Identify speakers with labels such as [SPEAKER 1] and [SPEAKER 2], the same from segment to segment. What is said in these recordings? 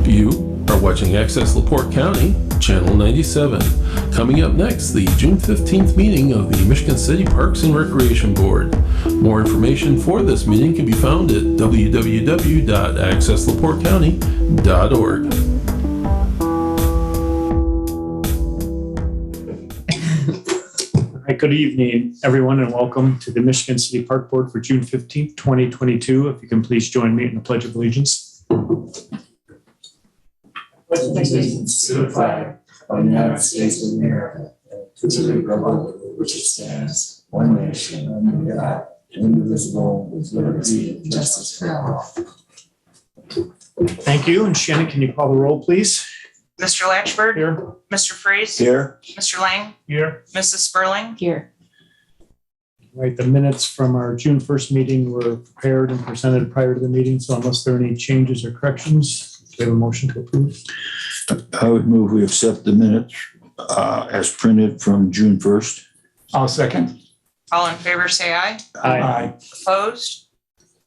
[SPEAKER 1] You are watching Access LaPorte County, Channel 97. Coming up next, the June 15th meeting of the Michigan City Parks and Recreation Board. More information for this meeting can be found at www.accesslaportecounty.org.
[SPEAKER 2] All right, good evening, everyone, and welcome to the Michigan City Park Board for June 15th, 2022. If you can please join me in the Pledge of Allegiance.
[SPEAKER 3] Pledge allegiance to the flag of the United States of America, to the republic which it stands, one nation, under God, indivisible, with liberty and justice for all.
[SPEAKER 2] Thank you. And Shannon, can you call the roll, please?
[SPEAKER 4] Mr. Latchford?
[SPEAKER 2] Here.
[SPEAKER 4] Mr. Freeze?
[SPEAKER 3] Here.
[SPEAKER 4] Mr. Lang?
[SPEAKER 2] Here.
[SPEAKER 4] Mrs. Spurling?
[SPEAKER 5] Here.
[SPEAKER 2] All right, the minutes from our June 1st meeting were prepared and presented prior to the meeting, so unless there are any changes or corrections, do we have a motion to approve?
[SPEAKER 6] I would move we accept the minutes as printed from June 1st.
[SPEAKER 3] I'll second.
[SPEAKER 4] All in favor, say aye.
[SPEAKER 2] Aye.
[SPEAKER 4] Opposed?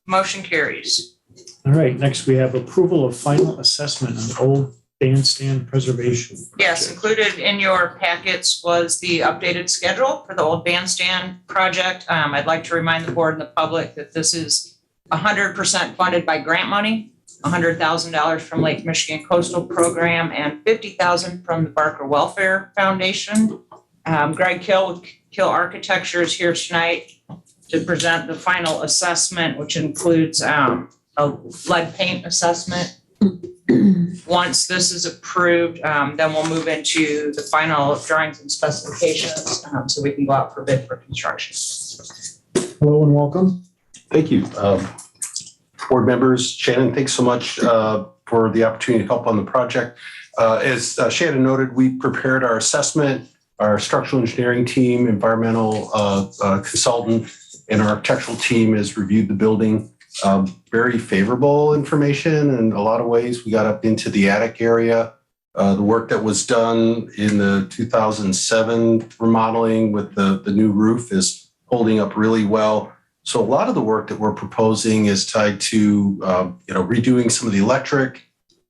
[SPEAKER 4] Motion carries.
[SPEAKER 2] All right, next we have approval of final assessment on old bandstand preservation.
[SPEAKER 4] Yes, included in your packets was the updated schedule for the old bandstand project. I'd like to remind the board and the public that this is 100% funded by grant money, $100,000 from Lake Michigan Coastal Program and $50,000 from the Barker Welfare Foundation. Greg Kill with Kill Architecture is here tonight to present the final assessment, which includes a lead paint assessment. Once this is approved, then we'll move into the final drawings and specifications so we can go out for bid for construction.
[SPEAKER 2] Hello and welcome.
[SPEAKER 7] Thank you. Board members, Shannon, thanks so much for the opportunity to help on the project. As Shannon noted, we prepared our assessment. Our structural engineering team, environmental consultant, and our architectural team has reviewed the building. Very favorable information in a lot of ways. We got up into the attic area. The work that was done in the 2007 remodeling with the new roof is holding up really well. So a lot of the work that we're proposing is tied to redoing some of the electric,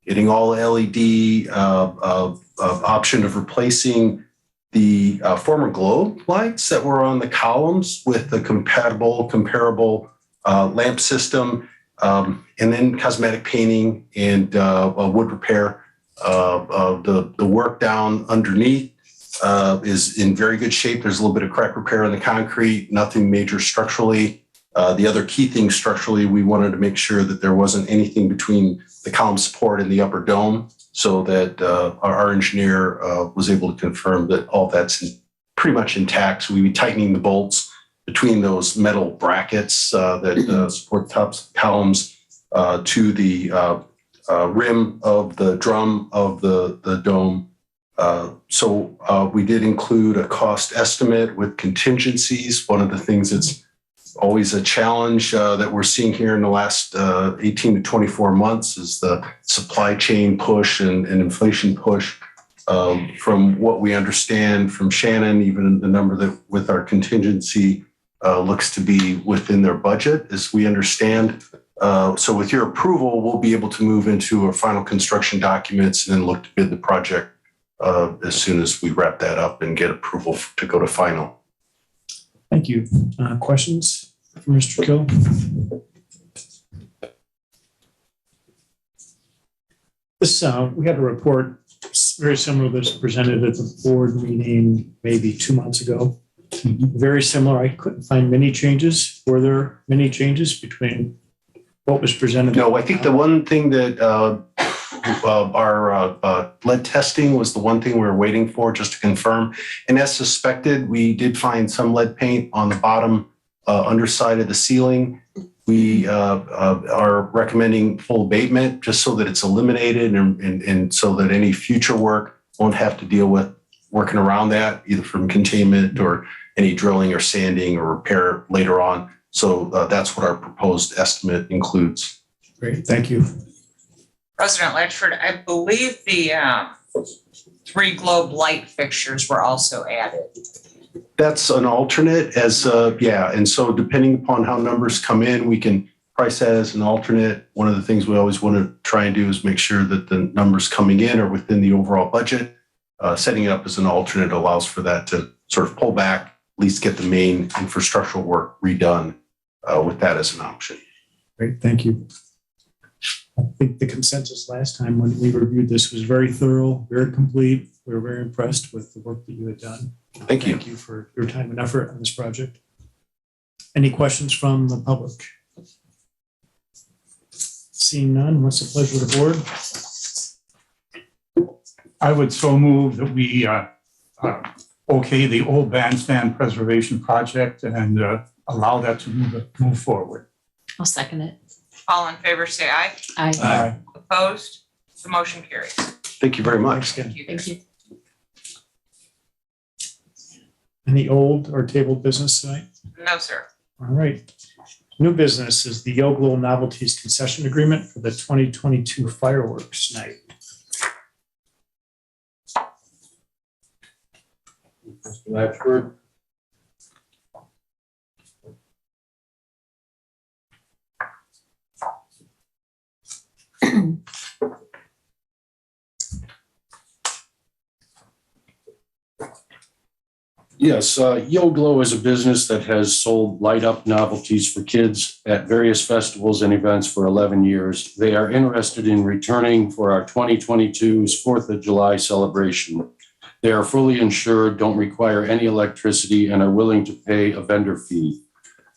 [SPEAKER 7] getting all LED, option of replacing the former globe lights that were on the columns with the comparable lamp system, and then cosmetic painting and wood repair. The work down underneath is in very good shape. There's a little bit of crack repair in the concrete, nothing major structurally. The other key thing structurally, we wanted to make sure that there wasn't anything between the column support and the upper dome, so that our engineer was able to confirm that all that's pretty much intact. So we'd be tightening the bolts between those metal brackets that support the top columns to the rim of the drum of the dome. So we did include a cost estimate with contingencies. One of the things that's always a challenge that we're seeing here in the last 18 to 24 months is the supply chain push and inflation push. From what we understand from Shannon, even the number that with our contingency looks to be within their budget, as we understand. So with your approval, we'll be able to move into our final construction documents and then look to bid the project as soon as we wrap that up and get approval to go to final.
[SPEAKER 2] Thank you. Questions for Mr. Kill? This, we had a report very similar to this presented at the board meeting maybe 2 months ago. Very similar. I couldn't find many changes. Were there many changes between what was presented?
[SPEAKER 7] No, I think the one thing that our lead testing was the one thing we were waiting for just to confirm. And as suspected, we did find some lead paint on the bottom underside of the ceiling. We are recommending full abatement just so that it's eliminated and so that any future work won't have to deal with working around that, either from containment or any drilling or sanding or repair later on. So that's what our proposed estimate includes.
[SPEAKER 2] Great, thank you.
[SPEAKER 4] President Latchford, I believe the 3 globe light fixtures were also added.
[SPEAKER 7] That's an alternate and so depending upon how numbers come in, we can price that as an alternate. One of the things we always want to try try and do is make sure that the numbers coming in are within the overall budget. Setting it up as an alternate allows for that to sort of pull back, at least get the main infrastructural work redone with that as an option.
[SPEAKER 2] Great, thank you. I think the consensus last time when we reviewed this was very thorough, very complete. We were very impressed with the work that you had done.
[SPEAKER 7] Thank you.
[SPEAKER 2] Thank you for your time and effort on this project. Any questions from the public? Seeing none, what's the pleasure of the board?
[SPEAKER 5] I would so move that we okay the old bandstand preservation project and allow that to move forward.
[SPEAKER 8] I'll second it.
[SPEAKER 4] All in favor, say aye.
[SPEAKER 8] Aye.
[SPEAKER 4] Opposed? The motion carries.
[SPEAKER 7] Thank you very much.
[SPEAKER 2] Thanks again.
[SPEAKER 4] Thank you.
[SPEAKER 8] Thank you.
[SPEAKER 2] Any old or tabled business tonight?
[SPEAKER 4] No, sir.
[SPEAKER 2] All right. New business is the Yoglo Novelties Concession Agreement for the 2022 fireworks night.
[SPEAKER 9] Mr. Latchford.
[SPEAKER 10] Yes, Yoglo is a business that has sold light-up novelties for kids at various festivals and events for 11 years. They are interested in returning for our 2022's 4th of July celebration. They are fully insured, don't require any electricity, and are willing to pay a vendor fee.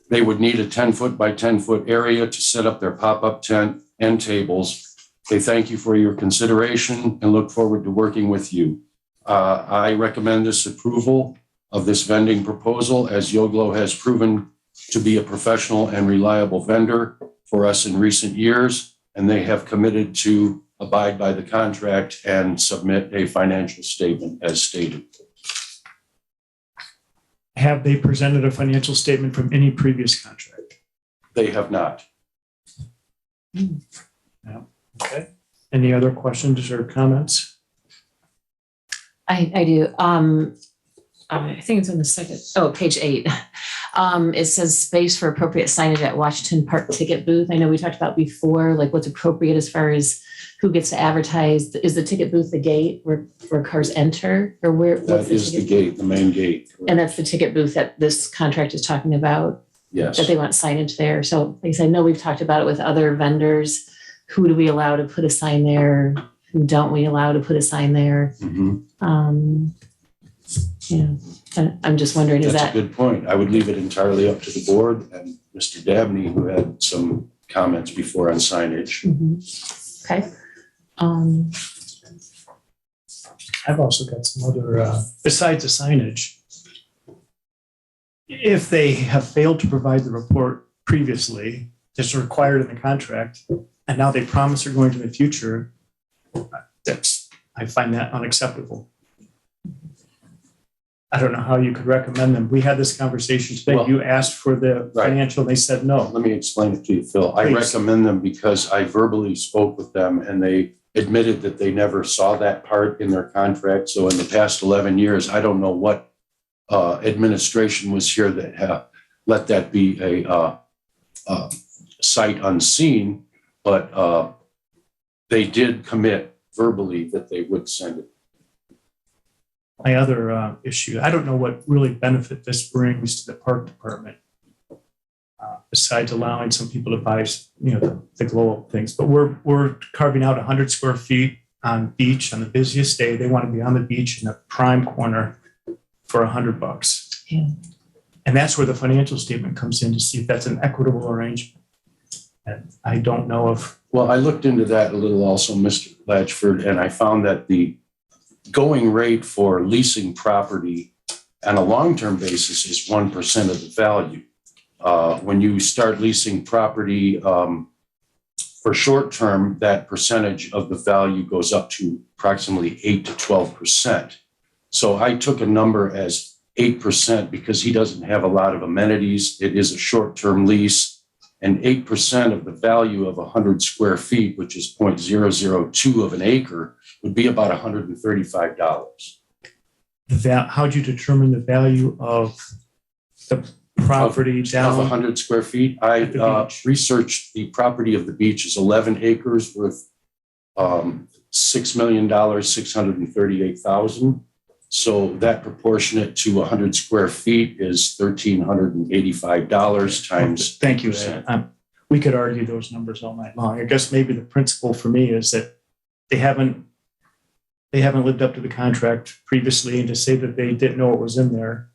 [SPEAKER 10] They would need a 10-foot by 10-foot area to set up their pop-up tent and tables. They thank you for your consideration and look forward to working with you. I recommend this approval of this vending proposal, as Yoglo has proven to be a professional and reliable vendor for us in recent years, and they have committed to abide by the contract and submit a financial statement as stated.
[SPEAKER 2] Have they presented a financial statement from any previous contract?
[SPEAKER 10] They have not.
[SPEAKER 2] Okay. Any other questions or comments?
[SPEAKER 8] I do. I think it's on the second, page 8. It says space for appropriate signage at Washington Park ticket booth. I know we talked about before, like what's appropriate as far as who gets to advertise. Is the ticket booth the gate where cars enter, or where?
[SPEAKER 10] That is the gate, the main gate.
[SPEAKER 8] And that's the ticket booth that this contract is talking about,
[SPEAKER 10] Yes.
[SPEAKER 8] that they want signage there. So like I said, I know we've talked about it with other vendors. Who do we allow to put a sign there? Who don't we allow to put a sign there?
[SPEAKER 10] Mhm.
[SPEAKER 8] I'm just wondering, is
[SPEAKER 10] That's
[SPEAKER 8] that?
[SPEAKER 10] a good point. I would leave it entirely up to the board and Mr. Dabney, who had some comments before on signage.
[SPEAKER 8] Mhm. Okay.
[SPEAKER 2] I've also got some other, besides the signage. If they have failed to provide the report previously, that's required in the contract, and now they promise they're going to in the future, I find that unacceptable. I don't know how you could recommend them. We had this conversation today.
[SPEAKER 10] Well,
[SPEAKER 2] You asked for the
[SPEAKER 10] right.
[SPEAKER 2] financial, and they said no.
[SPEAKER 10] Let me explain it to you, Phil. I
[SPEAKER 2] Please.
[SPEAKER 10] recommend them because I verbally spoke with them and they admitted that they never saw that part in their contract. So in the past 11 years, I don't know what administration was here that let that be a sight unseen, but they did commit verbally that they would send it.
[SPEAKER 2] My other issue, I don't know what really benefit this brings to the park department, besides allowing some people to buy, the glow up things. But we're carving out 100 square feet on beach on the busiest day. They want to be on the beach in the prime corner for $100.
[SPEAKER 8] Yeah.
[SPEAKER 2] And that's where the financial statement comes in to see if that's an equitable arrangement. And I don't know if.
[SPEAKER 10] Well, I looked into that a little also, Mr. Latchford, and I found that the going rate for leasing property on a long-term basis is 1% of the value. When you start leasing property for short-term, that percentage of the value goes up to approximately 8 to 12%. So I took a number as 8% because he doesn't have a lot of amenities. It is a short-term lease, and 8% of the value of 100 square feet, which is 0.002 of an acre, would be about $135.
[SPEAKER 2] How'd you determine the value of the property
[SPEAKER 10] Of
[SPEAKER 2] down?
[SPEAKER 10] 100 square feet. I
[SPEAKER 2] At the beach.
[SPEAKER 10] researched the property of the beach is 11 acres with $6,638,000. So that proportionate to 100 square feet is $1,385 times.
[SPEAKER 2] Thank you,
[SPEAKER 10] 8%.
[SPEAKER 2] Ed. We could argue those numbers all night long. I guess maybe the principle for me is that they haven't lived up to the contract previously, and to say that they didn't know what was in there,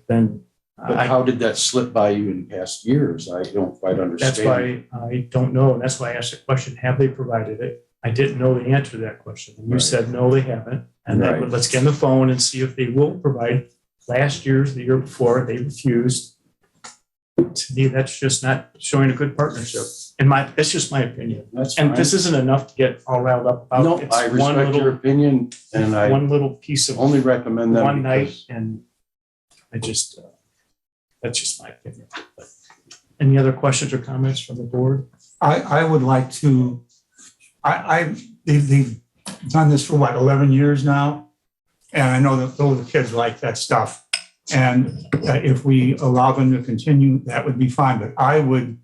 [SPEAKER 2] then
[SPEAKER 10] But how did that slip by you in past years? I don't quite understand.
[SPEAKER 2] that's why I don't know. And that's why I asked the question, have they provided it? I didn't know the answer to that question. And you
[SPEAKER 10] Right.
[SPEAKER 2] said, no, they haven't. And then
[SPEAKER 10] Right.
[SPEAKER 2] let's get on the phone and see if they will provide. Last year's, the year before, they refused. To me, that's just not showing a good partnership. That's just my opinion.
[SPEAKER 10] That's
[SPEAKER 2] And
[SPEAKER 10] fine.
[SPEAKER 2] this isn't enough to get all riled up about.
[SPEAKER 10] No,
[SPEAKER 2] It's
[SPEAKER 10] I
[SPEAKER 2] one
[SPEAKER 10] respect your
[SPEAKER 2] little,
[SPEAKER 10] opinion and I
[SPEAKER 2] one little piece of
[SPEAKER 10] only recommend them
[SPEAKER 2] one night,
[SPEAKER 10] because
[SPEAKER 2] and I just, that's just my opinion. But any other questions or comments from the board?
[SPEAKER 5] I would like to, they've done this for what, 11 years now? And I know that those kids like that stuff. And if we allow them to continue, that would be fine. But I would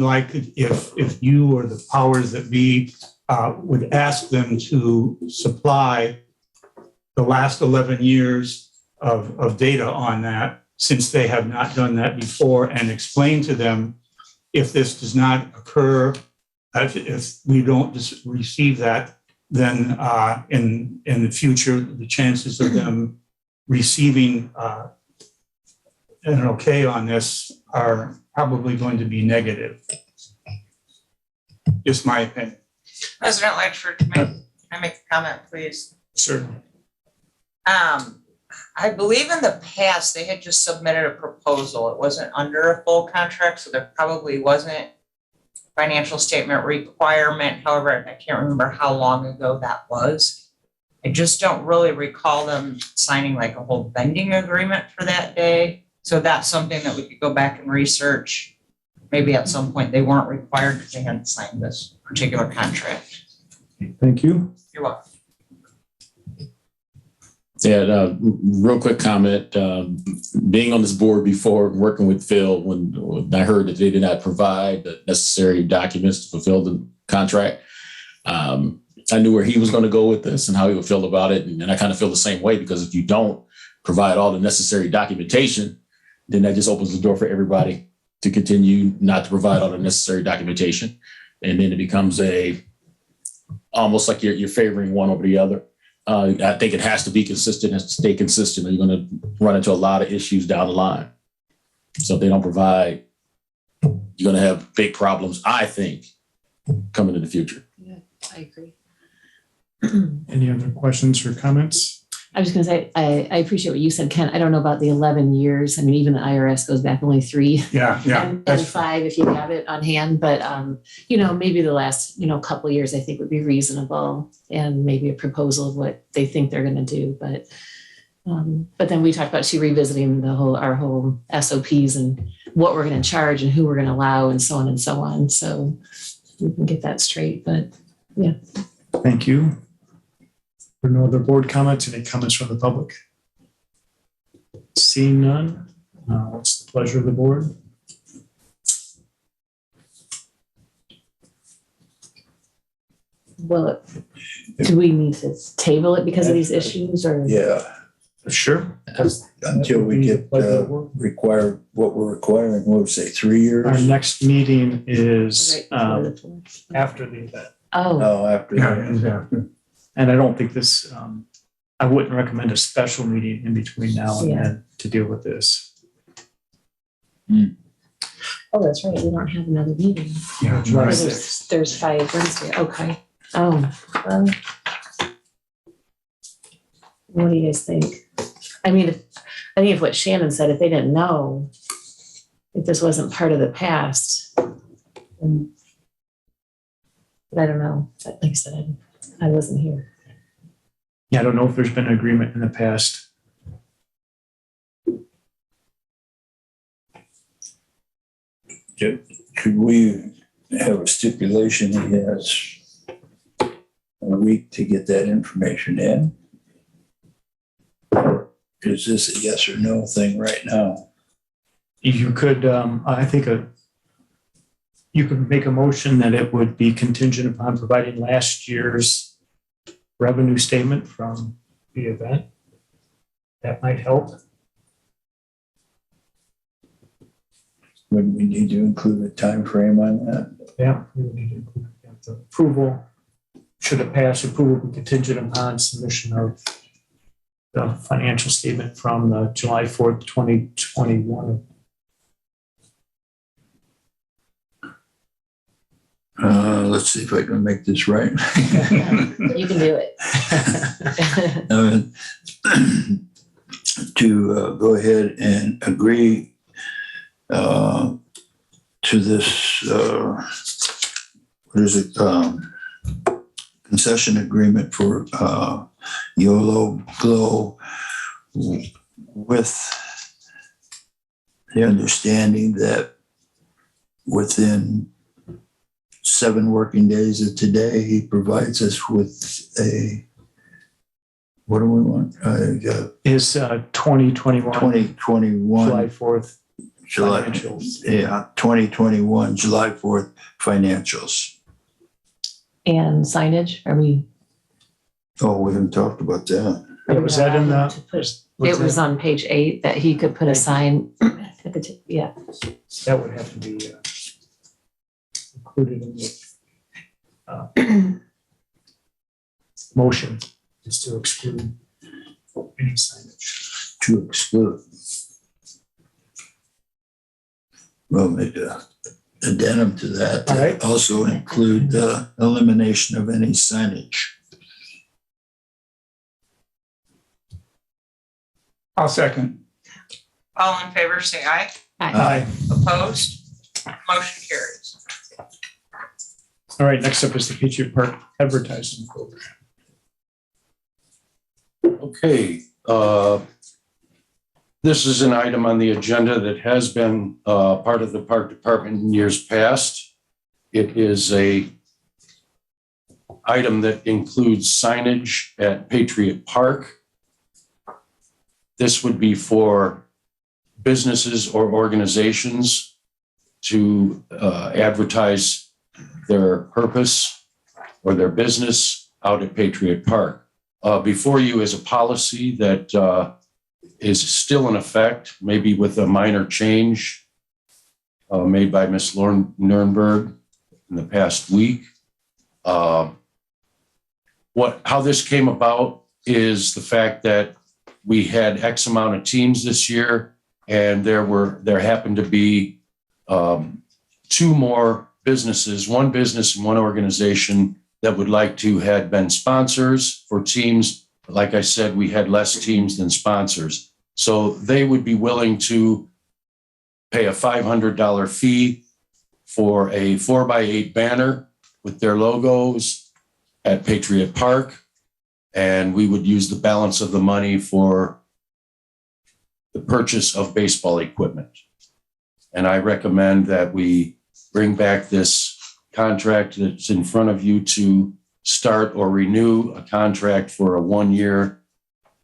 [SPEAKER 5] like it if you or the powers that be would ask them to supply the last 11 years of data on that, since they have not done that before, and explain to them if this does not occur, if we don't receive that, then in the future, the chances of them receiving an okay on this are probably going to be negative. Just my opinion.
[SPEAKER 4] President Ledford, can I make a comment, please?
[SPEAKER 2] Certainly.
[SPEAKER 4] I believe in the past, they had just submitted a proposal. It wasn't under a full contract, so there probably wasn't financial statement requirement. However, I can't remember how long ago that was. I just don't really recall them signing like a whole vending agreement for that day. So that's something that we could go back and research. Maybe at some point they weren't required because they hadn't signed this particular contract.
[SPEAKER 2] Thank you.
[SPEAKER 4] You're welcome.
[SPEAKER 11] Yeah, real quick comment. Being on this board before, working with Phil, when I heard that they did not provide the necessary documents to fulfill the contract, I knew where he was going to go with this and how he would feel about it. And I kind of feel the same way, because if you don't provide all the necessary documentation, then that just opens the door for everybody to continue not to provide all the necessary documentation. And then it becomes almost like you're favoring one over the other. I think it has to be consistent, has to stay consistent, or you're going to run into a lot of issues down the line. So if they don't provide, you're going to have big problems, I think, coming in the future.
[SPEAKER 8] Yeah, I agree.
[SPEAKER 2] Any other questions or comments?
[SPEAKER 8] I was going to say, I appreciate what you said, Ken. I don't know about the 11 years. I mean, even the IRS goes back only 3
[SPEAKER 5] Yeah.
[SPEAKER 8] and 5 if you have it on hand. But, maybe the last, couple of years I think would be reasonable, and maybe a proposal of what they think they're going to do. But then we talked about revisiting our whole SOPs and what we're going to charge and who we're going to allow and so on and so on. So we can get that straight. But yeah.
[SPEAKER 2] Thank you. There are no other board comments. Any comments from the public? Seeing none, what's the pleasure of the board?
[SPEAKER 8] Well, do we need to table it because of these issues, or?
[SPEAKER 6] Yeah,
[SPEAKER 2] Sure.
[SPEAKER 6] until we get required what we're requiring, what would we say, 3 years?
[SPEAKER 2] Our next meeting is
[SPEAKER 8] Right before the tour?
[SPEAKER 2] after the event.
[SPEAKER 8] Oh,
[SPEAKER 6] No, after
[SPEAKER 5] Yeah,
[SPEAKER 6] that.
[SPEAKER 5] exactly.
[SPEAKER 2] And I don't think this, I wouldn't recommend a special meeting in between now and
[SPEAKER 8] Yeah.
[SPEAKER 2] then to deal with this.
[SPEAKER 8] oh, that's right. We don't have another meeting.
[SPEAKER 5] Yeah,
[SPEAKER 2] July
[SPEAKER 5] right.
[SPEAKER 8] There's 5 Wednesday. Okay. Oh, well. What do you guys think? I mean, I think if what Shannon said, if they didn't know, if this wasn't part of the past, then, but I don't know. Like I said, I wasn't here.
[SPEAKER 2] Yeah, I don't know if there's been an agreement in the past.
[SPEAKER 6] Could we have a stipulation he has a week to get that information in? Or is this a yes or no thing right now?
[SPEAKER 2] You could, I think you could make a motion that it would be contingent upon providing last year's revenue statement from the event. That might help.
[SPEAKER 6] Would we need to include a time frame on that?
[SPEAKER 2] Yeah, we would need to include the approval. Should it pass, approval will be contingent upon submission of the financial statement from the July 4th, 2021.
[SPEAKER 6] Let's see if I can make this right.
[SPEAKER 8] You can do it.
[SPEAKER 6] To go ahead and agree to this, what is it? Concession agreement for YOLO Glow with the understanding that within 7 working days of today, he provides us with a, what do we want?
[SPEAKER 2] Is 2021,
[SPEAKER 6] 2021.
[SPEAKER 2] July 4th
[SPEAKER 6] July,
[SPEAKER 2] financials.
[SPEAKER 6] yeah, 2021, July 4th financials.
[SPEAKER 8] And signage, are we?
[SPEAKER 6] Oh, we haven't talked about that.
[SPEAKER 2] Yeah, was that in the?
[SPEAKER 8] It was on page 8 that he could put a sign at the, yeah.
[SPEAKER 2] That would have to be included in the motion, is to exclude any signage.
[SPEAKER 6] To exclude. Well, make a addendum to that.
[SPEAKER 2] All right.
[SPEAKER 6] Also include the elimination of any signage.
[SPEAKER 5] I'll second.
[SPEAKER 4] All in favor, say aye.
[SPEAKER 2] Aye.
[SPEAKER 4] Opposed? Motion carries.
[SPEAKER 2] All right, next up is the Patriot Park advertising program.
[SPEAKER 10] Okay, this is an item on the agenda that has been part of the park department in years past. It is a item that includes signage at Patriot Park. This would be for businesses or organizations to advertise their purpose or their business out at Patriot Park. Before you is a policy that is still in effect, maybe with a minor change made by Ms. Lauren Nurnberg in the past week. How this came about is the fact that we had X amount of teams this year, and there happened to be 2 more businesses, one business and one organization that would like to had been sponsors for teams. Like I said, we had less teams than sponsors. So they would be willing to pay a $500 fee for a 4x8 banner with their logos at Patriot Park. And we would use the balance of the money for the purchase of baseball equipment. And I recommend that we bring back this contract that's in front of you to start or renew a contract for a 1-year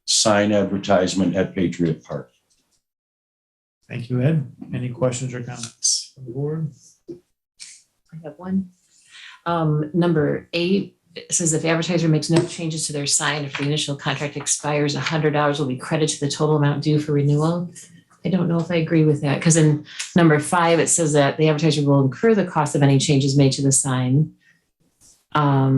[SPEAKER 10] sign advertisement at Patriot Park.
[SPEAKER 2] Thank you, Ed. Any questions or comments from the board?
[SPEAKER 8] I have one. Number 8, it says if advertiser makes no changes to their sign, if the initial contract expires, $100 will be credited to the total amount due for renewal. I don't know if I agree with that, because in number 5, it says that the advertiser will incur the cost of any changes made to the sign. But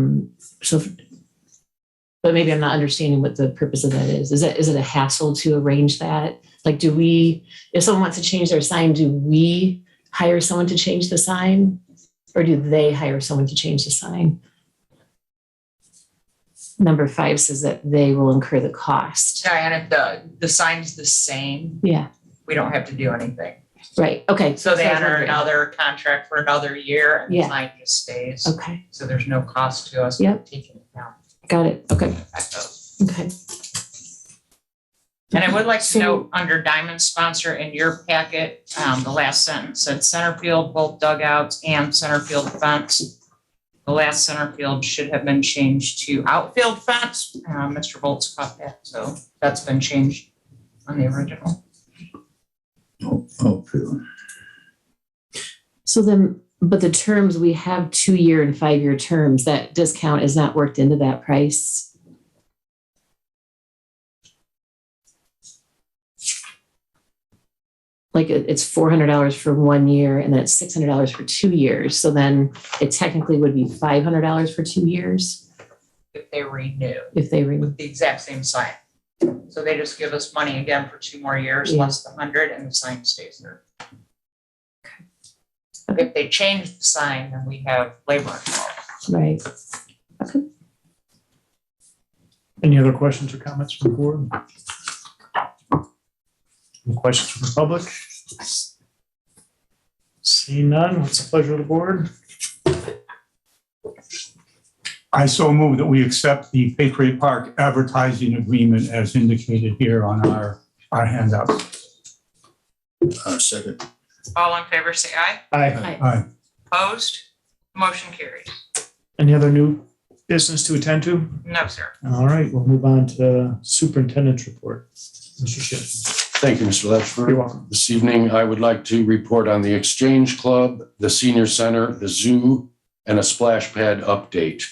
[SPEAKER 8] maybe I'm not understanding what the purpose of that is. Is it a hassle to arrange that? Like, if someone wants to change their sign, do we hire someone to change the sign? Or do they hire someone to change the sign? Number 5 says that they will incur the cost.
[SPEAKER 4] Diane, if the sign's the same,
[SPEAKER 8] Yeah,
[SPEAKER 4] we don't have to do anything.
[SPEAKER 8] right. Okay.
[SPEAKER 4] So they
[SPEAKER 8] I was
[SPEAKER 4] enter
[SPEAKER 8] wondering.
[SPEAKER 4] another contract for another year and the
[SPEAKER 8] Yeah.
[SPEAKER 4] sign just stays.
[SPEAKER 8] Okay,
[SPEAKER 4] So there's no cost to us
[SPEAKER 8] Yep.
[SPEAKER 4] taking it down.
[SPEAKER 8] got it. Okay,
[SPEAKER 4] At those.
[SPEAKER 8] okay.
[SPEAKER 4] And I would like to
[SPEAKER 8] So-
[SPEAKER 4] note under Diamond sponsor in your packet, the last sentence said center field, both dugouts and center field fence. The last center field should have been changed to outfield fence. Mr. Volz caught that, so that's been changed on the original.
[SPEAKER 6] Oh,
[SPEAKER 8] So then But the terms, we have 2-year and 5-year terms. That discount is not worked into that price. Like it's $400 for 1 year and then it's $600 for 2 years. So then it technically would be $500 for 2 years
[SPEAKER 4] If they renew
[SPEAKER 8] if they renew.
[SPEAKER 4] with the exact same sign. So they just give us money again for 2 more years,
[SPEAKER 8] Yeah.
[SPEAKER 4] less the 100, and the sign stays there. If they change the sign, then we have labor involved.
[SPEAKER 8] Right.
[SPEAKER 2] Any other questions or comments from the board? Any questions from the public? Seeing none, what's the pleasure of the board?
[SPEAKER 5] I so move that we accept the Patriot Park advertising agreement as indicated here on our handouts.
[SPEAKER 6] Second.
[SPEAKER 4] All in favor, say aye.
[SPEAKER 2] Aye.
[SPEAKER 5] Aye.
[SPEAKER 4] Opposed? Motion carries.
[SPEAKER 2] Any other new business to attend to?
[SPEAKER 4] No, sir.
[SPEAKER 2] All right, we'll move on to superintendent's report. Mr. Schiff.
[SPEAKER 10] Thank you, Mr. Ledford.
[SPEAKER 2] You're welcome.
[SPEAKER 10] This evening, I would like to report on the Exchange Club, the Senior Center, the Zoo, and a splash pad update.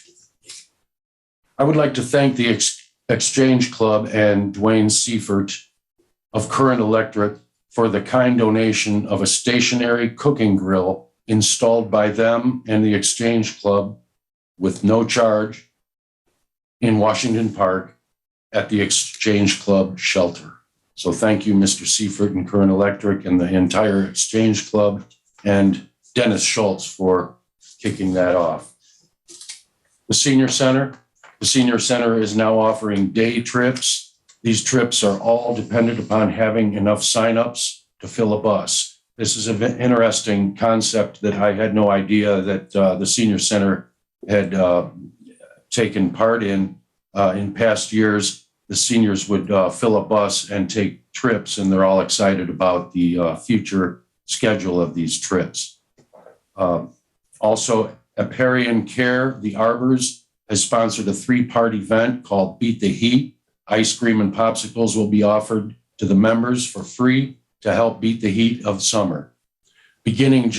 [SPEAKER 10] I would like to thank the Exchange Club and Dwayne Seifert of Current Electric for the kind donation of a stationary cooking grill installed by them and the Exchange Club with no charge in Washington Park at the Exchange Club shelter. So thank you, Mr. Seifert and Current Electric and the entire Exchange Club and Dennis Schultz for kicking that off. The Senior Center is now offering day trips. These trips are all dependent upon having enough signups to fill a bus. This is an interesting concept that I had no idea that the Senior Center had taken part in. In past years, the seniors would fill a bus and take trips, and they're all excited about the future schedule of these trips. Also, Aparian Care, the Arbors, has sponsored a 3-part event called Beat the Heat. Ice cream and popsicles will be offered to the members for free to help beat the heat of summer. Beginning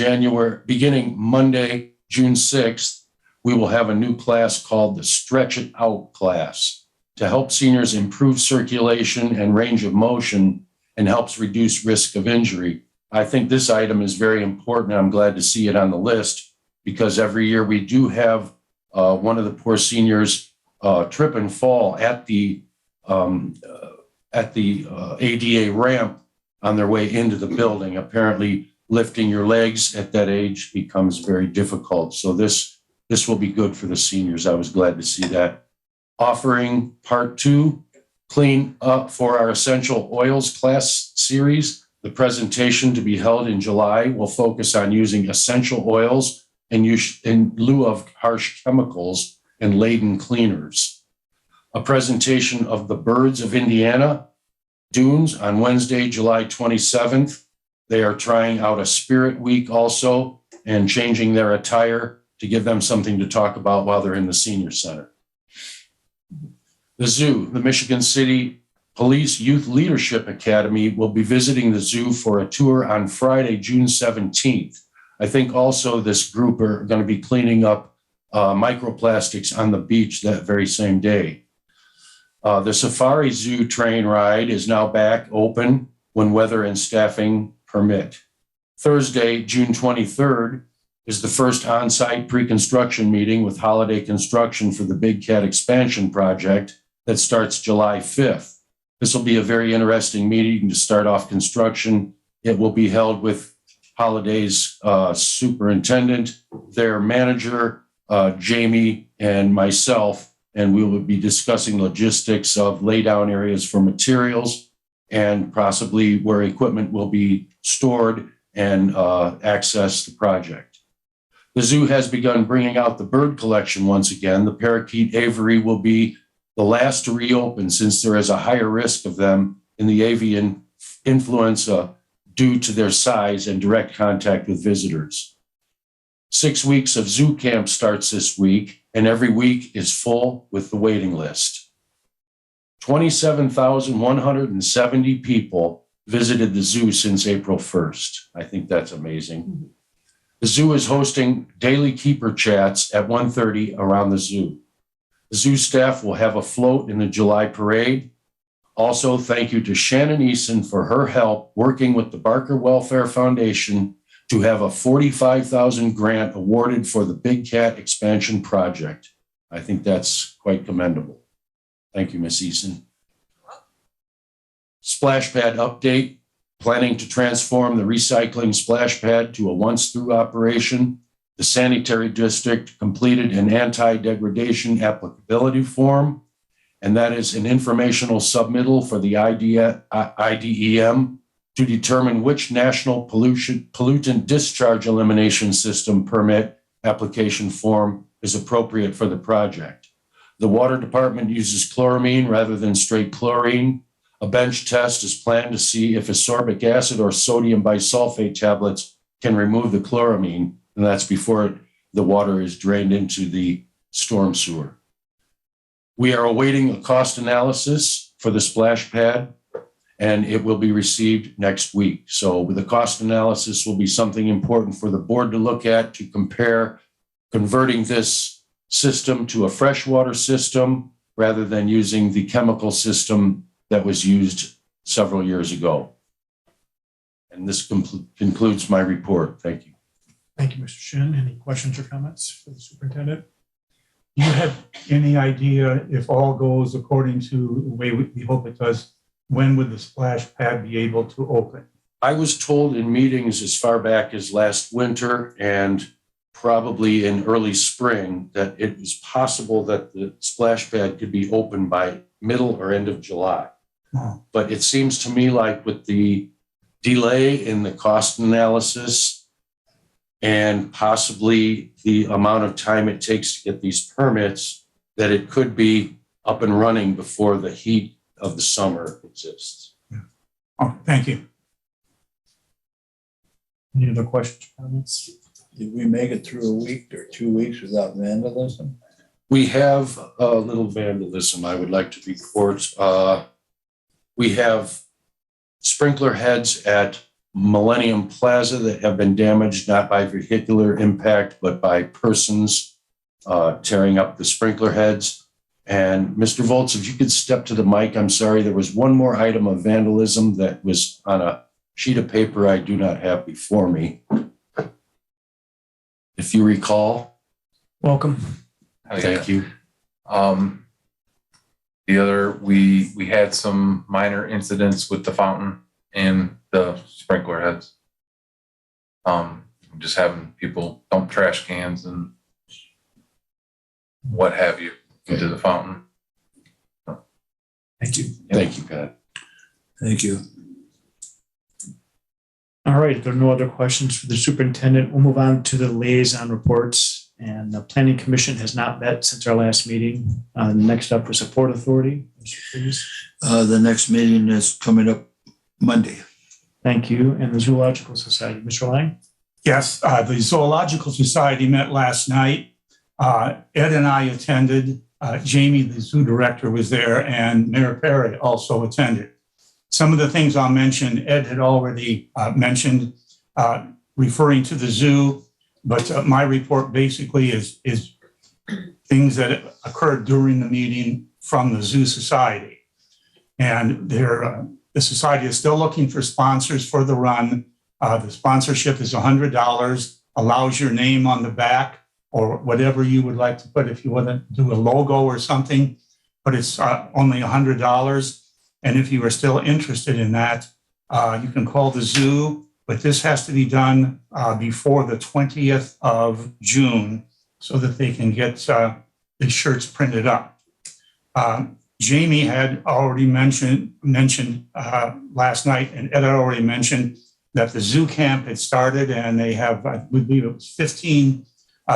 [SPEAKER 10] Monday, June 6th, we will have a new class called the Stretch It Out class to help seniors improve circulation and range of motion and helps reduce risk of injury. I think this item is very important. I'm glad to see it on the list because every year we do have one of the poor seniors trip and fall at the ADA ramp on their way into the building. Apparently, lifting your legs at that age becomes very difficult. So this will be good for the seniors. I was glad to see that. Offering part 2, clean up for our essential oils class series. The presentation to be held in July will focus on using essential oils and use in lieu of harsh chemicals and laden cleaners. A presentation of the Birds of Indiana Dunes on Wednesday, July 27th. They are trying out a Spirit Week also and changing their attire to give them something to talk about while they're in the Senior Center. The Zoo, the Michigan City Police Youth Leadership Academy will be visiting the zoo for a tour on Friday, June 17th. I think also this group are going to be cleaning up microplastics on the beach that very same day. The Safari Zoo train ride is now back open when weather and staffing permit. Thursday, June 23rd, is the first on-site pre-construction meeting with Holiday Construction for the Big Cat expansion project that starts July 5th. This will be a very interesting meeting to start off construction. It will be held with Holiday's superintendent, their manager, Jamie, and myself, and we will be discussing logistics of laydown areas for materials and possibly where equipment will be stored and access the project. The zoo has begun bringing out the bird collection once again. The parakeet aviary will be the last to reopen since there is a higher risk of them in the avian influenza due to their size and direct contact with visitors. 6 weeks of zoo camp starts this week, and every week is full with the waiting list. 27,170 people visited the zoo since April 1st. I think that's amazing. The zoo is hosting daily keeper chats at 1:30 around the zoo. The zoo staff will have a float in the July parade. Also, thank you to Shannon Eason for her help working with the Barker Welfare Foundation to have a $45,000 grant awarded for the Big Cat expansion project. I think that's quite commendable. Thank you, Ms. Eason. Splash pad update, planning to transform the recycling splash pad to a once-through operation. The sanitary district completed an anti-degradation applicability form, and that is an informational submittal for the IDEM to determine which national pollutant discharge elimination system permit application form is appropriate for the project. The water department uses chloramine rather than straight chlorine. A bench test is planned to see if ascorbic acid or sodium bisulfate tablets can remove the chloramine, and that's before the water is drained into the storm sewer. We are awaiting a cost analysis for the splash pad, and it will be received next week. So the cost analysis will be something important for the board to look at to compare converting this system to a freshwater system rather than using the chemical system that was used several years ago. And this concludes my report. Thank you.
[SPEAKER 2] Thank you, Mr. Shin. Any questions or comments for the superintendent?
[SPEAKER 5] Do you have any idea, if all goes according to the way we hope it does, when would the splash pad be able to open?
[SPEAKER 10] I was told in meetings as far back as last winter and probably in early spring that it was possible that the splash pad could be open by middle or end of July.
[SPEAKER 5] Oh.
[SPEAKER 10] But it seems to me like with the delay in the cost analysis and possibly the amount of time it takes to get these permits, that it could be up and running before the heat of the summer exists.
[SPEAKER 5] Oh, thank you.
[SPEAKER 2] Any other questions or comments?
[SPEAKER 6] Did we make it through a week or 2 weeks without vandalism?
[SPEAKER 10] We have a little vandalism I would like to report. We have sprinkler heads at Millennium Plaza that have been damaged not by vehicular impact, but by persons tearing up the sprinkler heads. And Mr. Volz, if you could step to the mic, I'm sorry, there was one more item of vandalism that was on a sheet of paper I do not have before me. If you recall.
[SPEAKER 2] Welcome.
[SPEAKER 10] Thank you.
[SPEAKER 9] The other, we had some minor incidents with the fountain and the sprinkler heads. Just having people dump trash cans and what have you into the fountain.
[SPEAKER 2] Thank you.
[SPEAKER 10] Thank you, Pat.
[SPEAKER 6] Thank you.
[SPEAKER 2] All right, if there are no other questions for the superintendent, we'll move on to the liaison reports. And the Planning Commission has not met since our last meeting. Next up was Support Authority. Mr. Please.
[SPEAKER 6] The next meeting is coming up Monday.
[SPEAKER 2] Thank you. And the Zoological Society, Mr. Lang.
[SPEAKER 5] Yes, the Zoological Society met last night. Ed and I attended. Jamie, the zoo director, was there, and Mayor Perry also attended. Some of the things I'll mention, Ed had already mentioned, referring to the zoo, but my report basically is things that occurred during the meeting from the Zoo Society. And the society is still looking for sponsors for the run. The sponsorship is $100, allows your name on the back or whatever you would like to put if you want to do a logo or something, but it's only $100. And if you are still interested in that, you can call the zoo, but this has to be done before the 20th of June so that they can get the shirts printed up. Jamie had already mentioned last night, and Ed had already mentioned that the zoo camp had started, and they have, I believe it was 15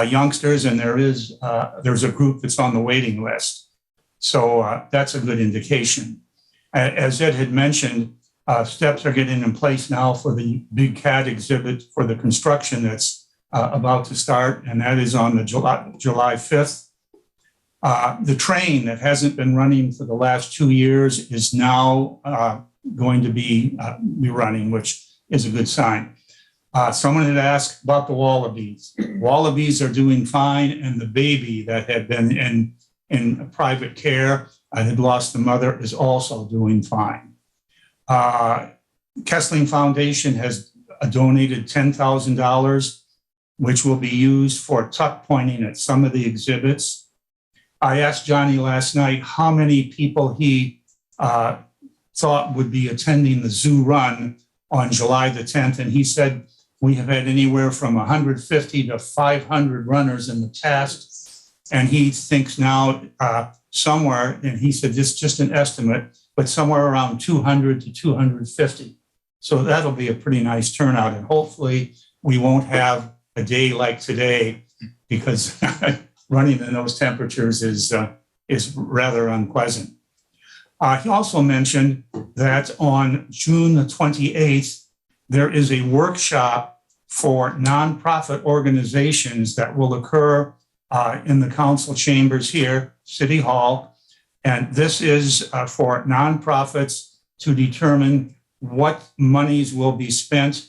[SPEAKER 5] youngsters, and there's a group that's on the waiting list. So that's a good indication. As Ed had mentioned, steps are getting in place now for the Big Cat exhibit for the construction that's about to start, and that is on the July 5th. The train that hasn't been running for the last 2 years is now going to be running, which is a good sign. Someone had asked about the wallabies. Wallabies are doing fine, and the baby that had been in private care and had lost the mother is also doing fine. Kessling Foundation has donated $10,000, which will be used for tuck pointing at some of the exhibits. I asked Johnny last night how many people he thought would be attending the zoo run on July the 10th, and he said, we have had anywhere from 150 to 500 runners in the past. And he thinks now somewhere, and he said this is just an estimate, but somewhere around 200 to 250. So that'll be a pretty nice turnout. And hopefully we won't have a day like today, because running in those temperatures is rather unpleasant. He also mentioned that on June the 28th, there is a workshop for nonprofit organizations that will occur in the council chambers here, City Hall. And this is for nonprofits to determine what monies will be spent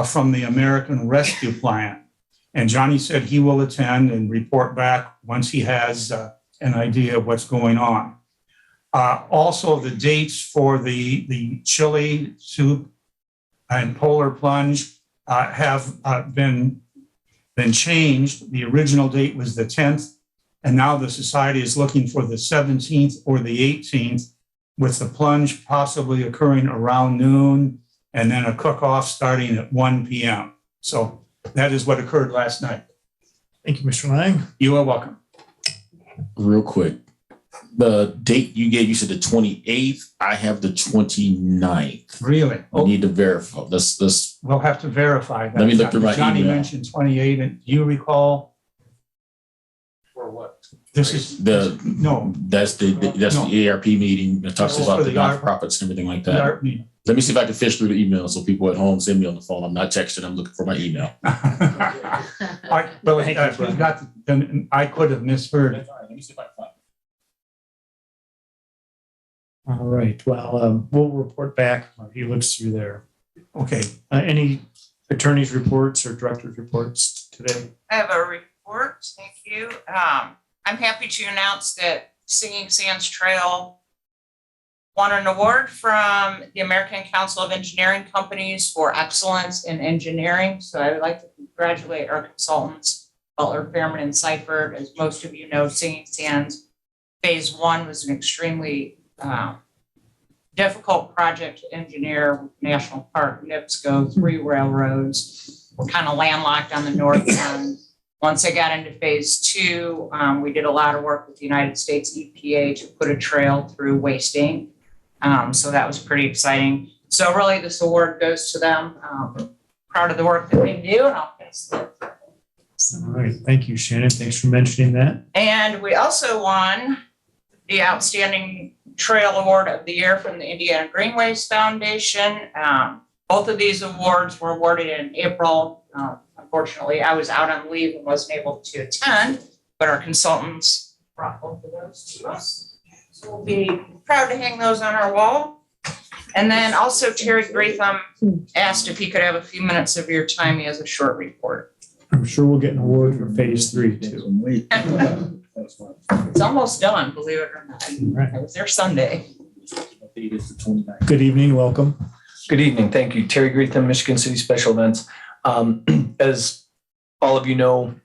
[SPEAKER 5] from the American Rescue Plan. And Johnny said he will attend and report back once he has an idea of what's going on. Also, the dates for the chili soup and polar plunge have been changed. The original date was the 10th, and now the society is looking for the 17th or the 18th, with the plunge possibly occurring around noon, and then a cook-off starting at 1 p.m. So that is what occurred last night.
[SPEAKER 2] Thank you, Mr. Lang.
[SPEAKER 5] You are welcome.
[SPEAKER 11] Real quick, the date you gave, you said the 28th. I have the 29th.
[SPEAKER 5] Really?
[SPEAKER 11] I
[SPEAKER 5] Oh,
[SPEAKER 11] need to verify. This
[SPEAKER 5] we'll have to verify that.
[SPEAKER 11] Let me look through my
[SPEAKER 5] Johnny
[SPEAKER 11] email.
[SPEAKER 5] mentioned 28, and do you recall?
[SPEAKER 10] For what?
[SPEAKER 5] This is no.
[SPEAKER 11] that's the ARP meeting that talks
[SPEAKER 5] This is
[SPEAKER 11] about
[SPEAKER 5] for
[SPEAKER 11] the
[SPEAKER 5] the art-
[SPEAKER 11] nonprofits and everything like
[SPEAKER 5] the
[SPEAKER 11] that.
[SPEAKER 5] art meeting.
[SPEAKER 11] Let me see if I can fish through the email so people at home send me on the phone. I'm not texting. I'm looking for my email.
[SPEAKER 5] All right, well,
[SPEAKER 2] Thank you,
[SPEAKER 5] if you've got, then I could have misheard.
[SPEAKER 11] Let me see if I can find it.
[SPEAKER 2] All right, well, we'll report back when he looks through there.
[SPEAKER 5] Okay,
[SPEAKER 2] Any attorney's reports or director's reports today?
[SPEAKER 4] I have a report, thank you. I'm happy to announce that Singing Sands Trail won an award from the American Council of Engineering Companies for excellence in engineering. So I would like to congratulate our consultants, Butler, Fairman, and Seifert. As most of you know, Singing Sands Phase 1 was an extremely difficult project to engineer with National Park, NIPSCO, 3 railroads. We're kind of landlocked on the north end. Once I got into phase 2, we did a lot of work with the United States EPA to put a trail through Wasting. So that was pretty exciting. So really this award goes to them. Proud of the work that they do, and I'll pass it.
[SPEAKER 2] All right, thank you, Shannon. Thanks for mentioning that.
[SPEAKER 4] And we also won the Outstanding Trail Award of the Year from the Indiana Greenways Foundation. Both of these awards were awarded in April. Unfortunately, I was out on leave and wasn't able to attend, but our consultants brought both of those to us. So we'll be proud to hang those on our wall. And then also Terry Gratham asked if he could have a few minutes of your time. He has a short report.
[SPEAKER 2] I'm sure we'll get an award for phase 3 too.
[SPEAKER 4] It's almost done, believe it or not.
[SPEAKER 2] Right.
[SPEAKER 4] I was there Sunday.
[SPEAKER 2] Good evening, welcome.
[SPEAKER 12] Good evening. Thank you. Terry Greetham, Michigan City Special Events. As all of you know,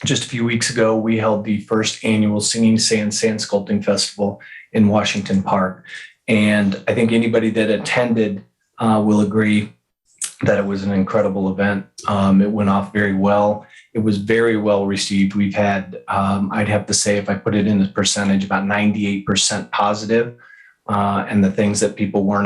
[SPEAKER 12] just a few weeks ago, we held the first annual Singing Sands Sand Sculpting Festival in Washington Park. And I think anybody that attended will agree that it was an incredible event. It went off very well. It was very well received. We've had, I'd have to say, if I put it in a percentage, about 98% positive. And the things that people were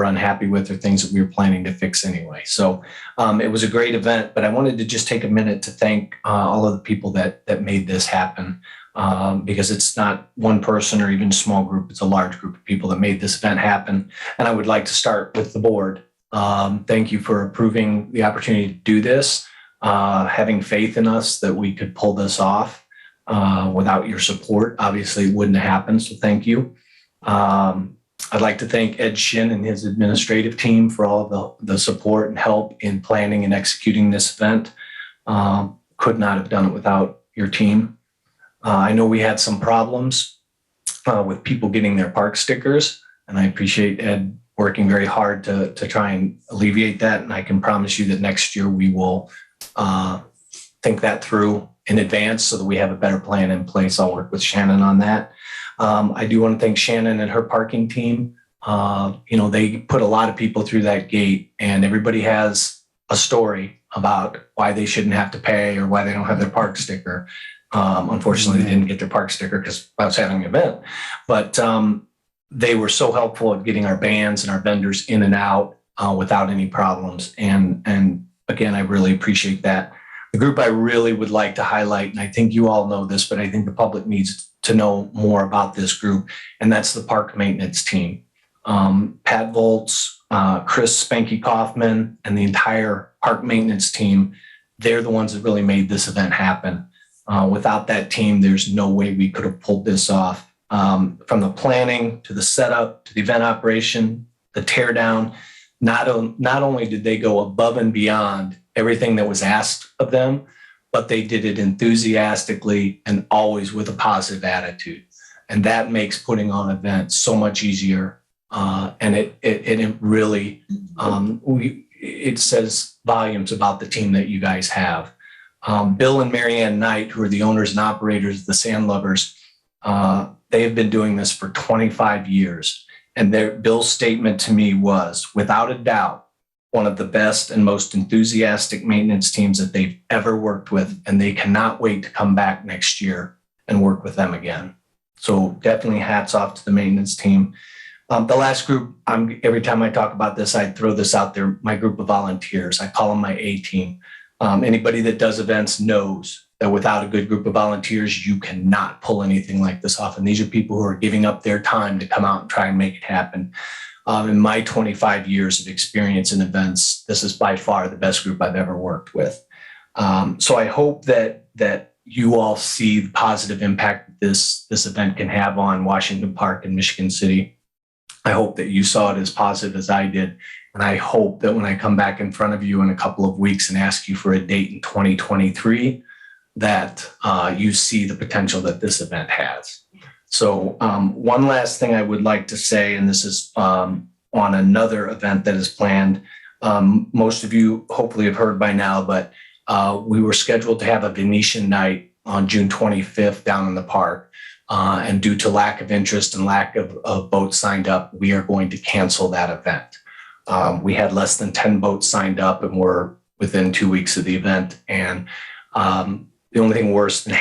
[SPEAKER 12] unhappy with are things that we were planning to fix anyway. So it was a great event, but I wanted to just take a minute to thank all of the people that made this happen, because it's not one person or even a small group. It's a large group of people that made this event happen. And I would like to start with the board. Thank you for approving the opportunity to do this, having faith in us that we could pull this off. Without your support, obviously it wouldn't have happened. So thank you. I'd like to thank Ed Shin and his administrative team for all of the support and help in planning and executing this event. Could not have done it without your team. I know we had some problems with people getting their park stickers, and I appreciate Ed working very hard to try and alleviate that. And I can promise you that next year we will think that through in advance so that we have a better plan in place. I'll work with Shannon on that. I do want to thank Shannon and her parking team. They put a lot of people through that gate, and everybody has a story about why they shouldn't have to pay or why they don't have their park sticker. Unfortunately, they didn't get their park sticker because I was having an event, but they were so helpful at getting our bands and our vendors in and out without any problems. And again, I really appreciate that. The group I really would like to highlight, and I think you all know this, but I think the public needs to know more about this group, and that's the park maintenance team. Pat Volts, Chris Spanky Kaufman, and the entire park maintenance team, they're the ones that really made this event happen. Without that team, there's no way we could have pulled this off. From the planning to the setup to the event operation, the teardown, not only did they go above and beyond everything that was asked of them, but they did it enthusiastically and always with a positive attitude. And that makes putting on events so much easier. And it really, it says volumes about the team that you guys have. Bill and Marianne Knight, who are the owners and operators of the Sand Lovers, they have been doing this for 25 years. And Bill's statement to me was, without a doubt, one of the best and most enthusiastic maintenance teams that they've ever worked with. And they cannot wait to come back next year and work with them again. So definitely hats off to the maintenance team. The last group, every time I talk about this, I throw this out there, my group of volunteers. I call them my A-team. Anybody that does events knows that without a good group of volunteers, you cannot pull anything like this off. And these are people who are giving up their time to come out and try and make it happen. In my 25 years of experience in events, this is by far the best group I've ever worked with. So I hope that you all see the positive impact this event can have on Washington Park and Michigan City. I hope that you saw it as positive as I did. And I hope that when I come back in front of you in a couple of weeks and ask you for a date in 2023, that you see the potential that this event has. So one last thing I would like to say, and this is on another event that is planned. Most of you hopefully have heard by now, but we were scheduled to have a Venetian night on June 25th down in the park. And due to lack of interest and lack of boats signed up, we are going to cancel that event. We had less than 10 boats signed up and we're within 2 weeks of the event. And the only thing worse than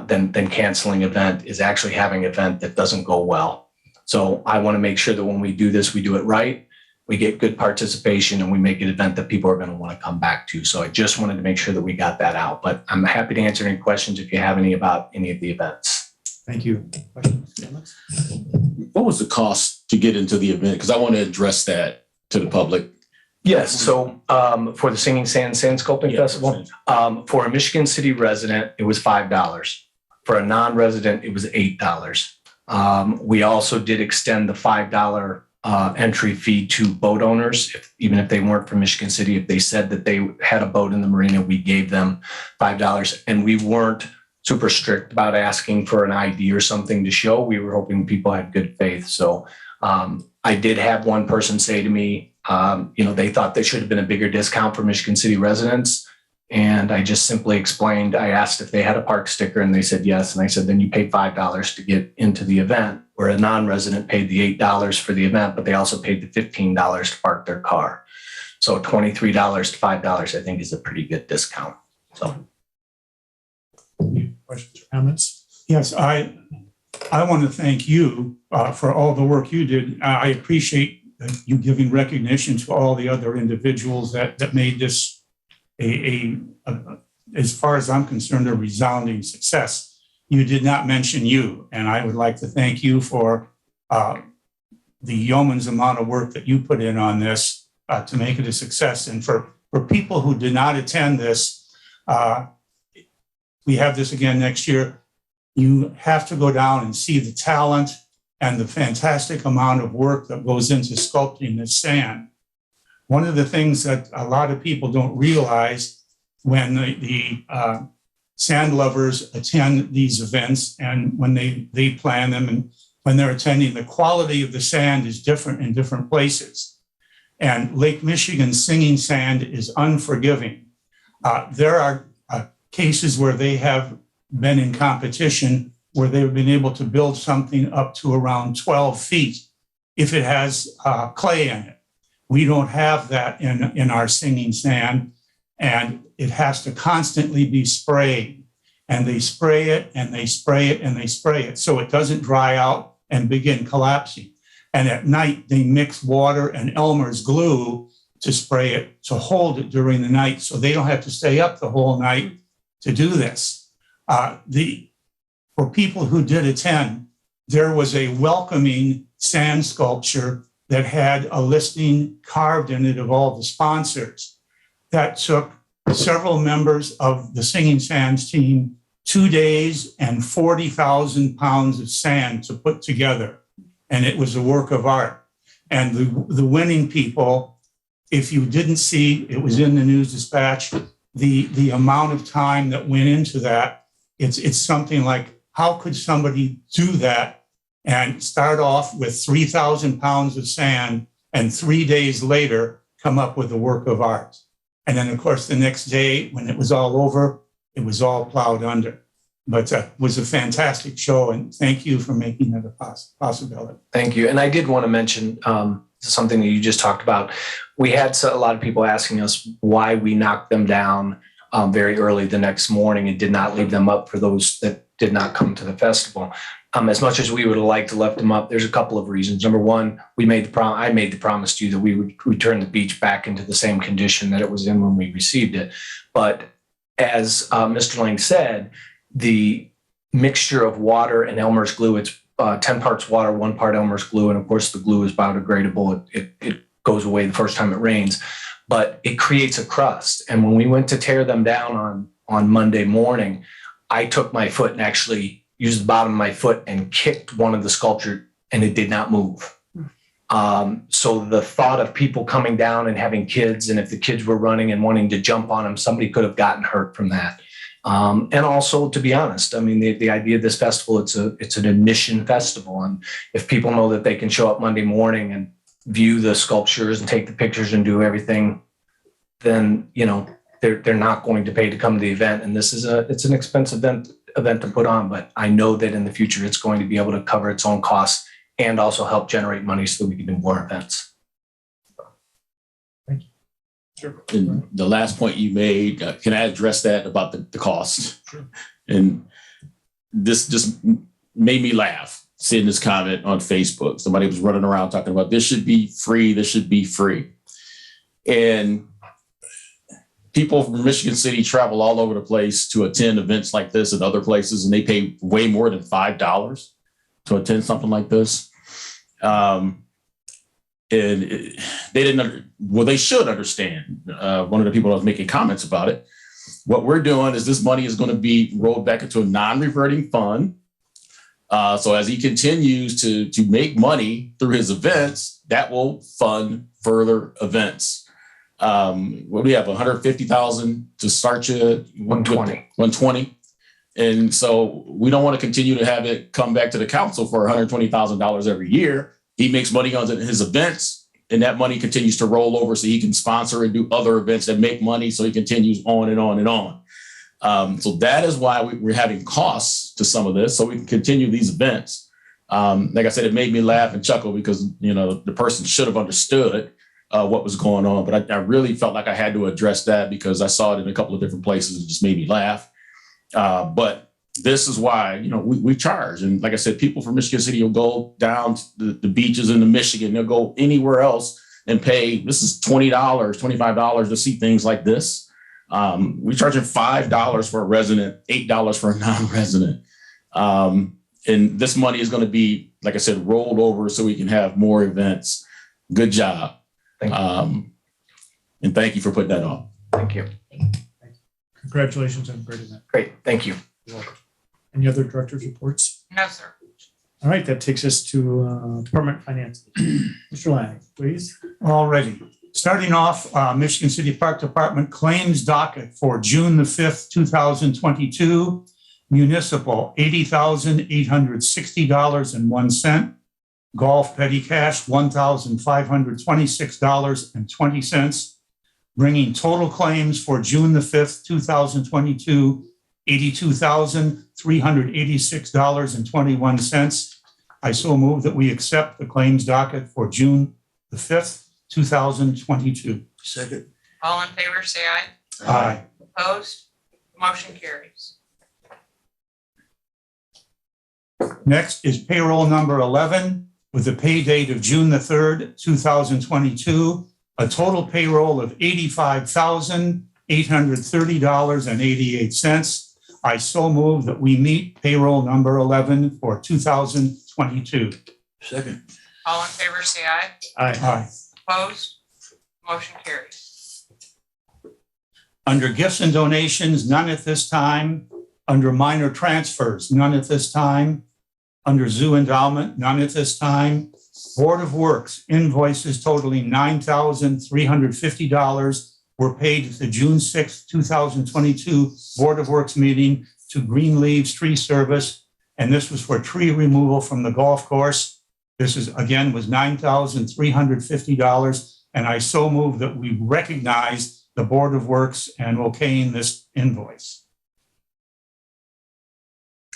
[SPEAKER 12] than canceling an event is actually having an event that doesn't go well. So I want to make sure that when we do this, we do it right. We get good participation and we make an event that people are going to want to come back to. So I just wanted to make sure that we got that out, but I'm happy to answer any questions if you have any about any of the events.
[SPEAKER 2] Thank you. Questions, comments?
[SPEAKER 11] What was the cost to get into the event? Because I want to address that to the public.
[SPEAKER 12] Yes. So for the Singing Sand Sculpting Festival, for a Michigan City resident, it was $5. For a non-resident, it was $8. We also did extend the $5 entry fee to boat owners, even if they weren't from Michigan City. If they said that they had a boat in the marina, we gave them $5. And we weren't super strict about asking for an ID or something to show. We were hoping people had good faith. So I did have one person say to me, they thought there should have been a bigger discount for Michigan City residents. And I just simply explained, I asked if they had a park sticker and they said yes. And I said, then you pay $5 to get into the event, where a non-resident paid the $8 for the event, but they also paid the $15 to park their car. So $23 to $5, I think, is a pretty good discount. So.
[SPEAKER 2] Questions or comments?
[SPEAKER 5] Yes, I want to thank you for all the work you did. I appreciate you giving recognition to all the other individuals that made this as far as I'm concerned, a resounding success. You did not mention you, and I would like to thank you for the yeoman's amount of work that you put in on this to make it a success. And for people who did not attend this, we have this again next year. You have to go down and see the talent and the fantastic amount of work that goes into sculpting the sand. One of the things that a lot of people don't realize when the sand lovers attend these events and when they plan them and when they're attending, the quality of the sand is different in different places. And Lake Michigan's singing sand is unforgiving. There are cases where they have been in competition where they've been able to build something up to around 12 feet if it has clay in it. We don't have that in our singing sand, and it has to constantly be sprayed. And they spray it and they spray it and they spray it so it doesn't dry out and begin collapsing. And at night, they mix water and Elmer's glue to spray it, to hold it during the night so they don't have to stay up the whole night to do this. For people who did attend, there was a welcoming sand sculpture that had a listing carved in it of all the sponsors. That took several members of the Singing Sands team 2 days and 40,000 pounds of sand to put together. And it was a work of art. And the winning people, if you didn't see, it was in the News Dispatch, the amount of time that went into that, it's something like, how could somebody do that and start off with 3,000 pounds of sand and 3 days later come up with a work of art? And then, of course, the next day, when it was all over, it was all plowed under. But it was a fantastic show, and thank you for making that a possibility.
[SPEAKER 12] Thank you. And I did want to mention something that you just talked about. We had a lot of people asking us why we knocked them down very early the next morning and did not leave them up for those that did not come to the festival. As much as we would have liked to left them up, there's a couple of reasons. Number one, I made the promise to you that we would return the beach back into the same condition that it was in when we received it. But as Mr. Lang said, the mixture of water and Elmer's glue, it's 10 parts water, 1 part Elmer's glue. And of course, the glue is biodegradable. It goes away the first time it rains, but it creates a crust. And when we went to tear them down on Monday morning, I took my foot and actually used the bottom of my foot and kicked one of the sculpture, and it did not move. So the thought of people coming down and having kids, and if the kids were running and wanting to jump on them, somebody could have gotten hurt from that. And also, to be honest, I mean, the idea of this festival, it's an admission festival. And if people know that they can show up Monday morning and view the sculptures and take the pictures and do everything, then, you know, they're not going to pay to come to the event. And this is it's an expensive event to put on, but I know that in the future, it's going to be able to cover its own costs and also help generate money so that we can do more events.
[SPEAKER 2] Sure.
[SPEAKER 11] And the last point you made, can I address that about the cost?
[SPEAKER 2] Sure.
[SPEAKER 11] And this just made me laugh, seeing this comment on Facebook. Somebody was running around talking about this should be free, this should be free. And people from Michigan City travel all over the place to attend events like this and other places, and they pay way more than $5 to attend something like this. They should understand. One of the people that was making comments about it. What we're doing is this money is going to be rolled back into a non-reverting fund. So as he continues to make money through his events, that will fund further events. What do we have? 150,000 to start you? 120. And so we don't want to continue to have it come back to the council for $120,000 every year. He makes money on his events, and that money continues to roll over so he can sponsor and do other events that make money. So he continues on and on and on. So that is why we're having costs to some of this, so we can continue these events. Like I said, it made me laugh and chuckle because, you know, the person should have understood what was going on. But I really felt like I had to address that because I saw it in a couple of different places. It just made me laugh. But this is why, you know, we charge. And like I said, people from Michigan City will go down to the beaches in Michigan. They'll go anywhere else and pay. This is $20, $25 to see things like this. We're charging $5 for a resident, $8 for a non-resident. And this money is going to be, like I said, rolled over so we can have more events. Good job.
[SPEAKER 12] Thank you.
[SPEAKER 11] And thank you for putting that on.
[SPEAKER 12] Thank you.
[SPEAKER 2] Congratulations on a great event.
[SPEAKER 12] Great. Thank you.
[SPEAKER 2] You're welcome. Any other director's reports?
[SPEAKER 4] No, sir.
[SPEAKER 2] All right, that takes us to Department of Finance. Mr. Lang, please.
[SPEAKER 5] Alrighty. Starting off, Michigan City Park Department claims docket for June the 5th, 2022. Municipal, $80,860.01. Golf petty cash, $1,526.20. Bringing total claims for June the 5th, 2022, $82,386.21. I so move that we accept the claims docket for June the 5th, 2022.
[SPEAKER 6] Second.
[SPEAKER 4] All in favor, say aye.
[SPEAKER 5] Aye.
[SPEAKER 4] Opposed? Motion carries.
[SPEAKER 5] Next is payroll number 11 with the pay date of June the 3rd, 2022, a total payroll of $85,830.88. I so move that we meet payroll number 11 for 2022.
[SPEAKER 6] Second.
[SPEAKER 4] All in favor, say aye.
[SPEAKER 2] Aye.
[SPEAKER 5] Aye.
[SPEAKER 4] Opposed? Motion carries.
[SPEAKER 5] Under gifts and donations, none at this time. Under minor transfers, none at this time. Under zoo endowment, none at this time. Board of Works invoices totaling $9,350 were paid at the June 6, 2022 Board of Works meeting to Green Leaves Tree Service, and this was for tree removal from the golf course. This was $9,350, and I so move that we recognize the Board of Works and okaying this invoice.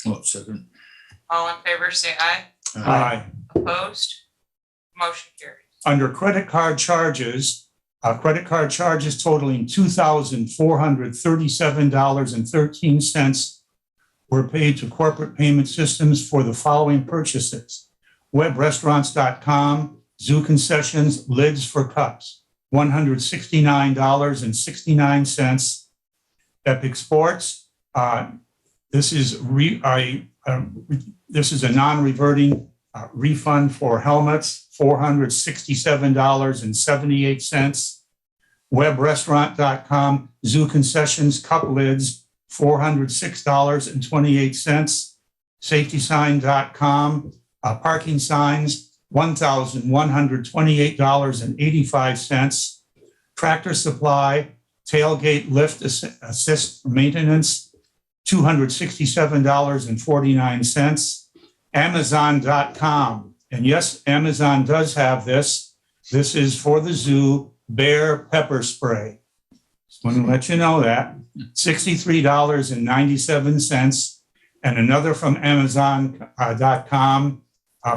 [SPEAKER 6] Oh, second.
[SPEAKER 4] All in favor, say aye.
[SPEAKER 5] Aye.
[SPEAKER 4] Opposed? Motion carries.
[SPEAKER 5] Under credit card charges totaling $2,437.13 were paid to corporate payment systems for the following purchases: webrestaurants.com, zoo concessions, lids for cups, $169.69. Epic Sports, this is a non-reverting refund for helmets, $467.78. Webrestaurant.com, zoo concessions, cup lids, $406.28. Safetysign.com, parking signs, $1,128.85. Tractor Supply, tailgate lift assist maintenance, $267.49. Amazon.com, and yes, Amazon does have this. This is for the zoo, bear pepper spray. Just want to let you know that. $63.97. And another from Amazon.com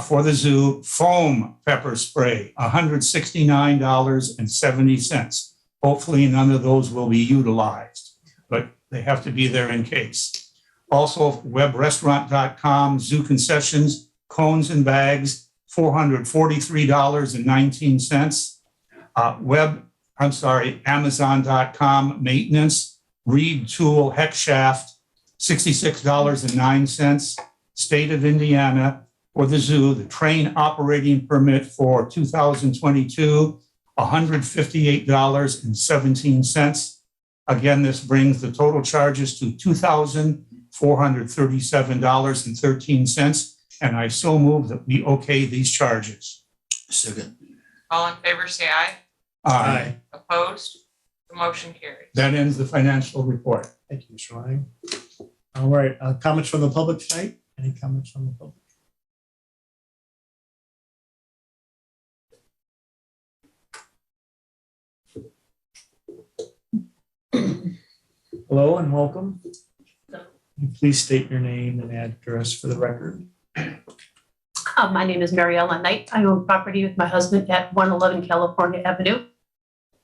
[SPEAKER 5] for the zoo, foam pepper spray, $169.70. Hopefully none of those will be utilized, but they have to be there in case. Also, webrestaurant.com, zoo concessions, cones and bags, $443.19. Amazon.com, maintenance, Reed Tool hex shaft, $66.09. State of Indiana for the zoo, the train operating permit for 2022, $158.17. Again, this brings the total charges to $2,437.13. And I so move that we okay these charges.
[SPEAKER 6] Second.
[SPEAKER 4] All in favor, say aye.
[SPEAKER 5] Aye.
[SPEAKER 4] Opposed? The motion carries.
[SPEAKER 5] That ends the financial report.
[SPEAKER 2] Thank you, Mr. Lang. All right, comments from the public tonight? Any comments from the public? Hello and welcome. Please state your name and address for the record.
[SPEAKER 13] My name is Mariella Knight. I own property with my husband at 111 California Avenue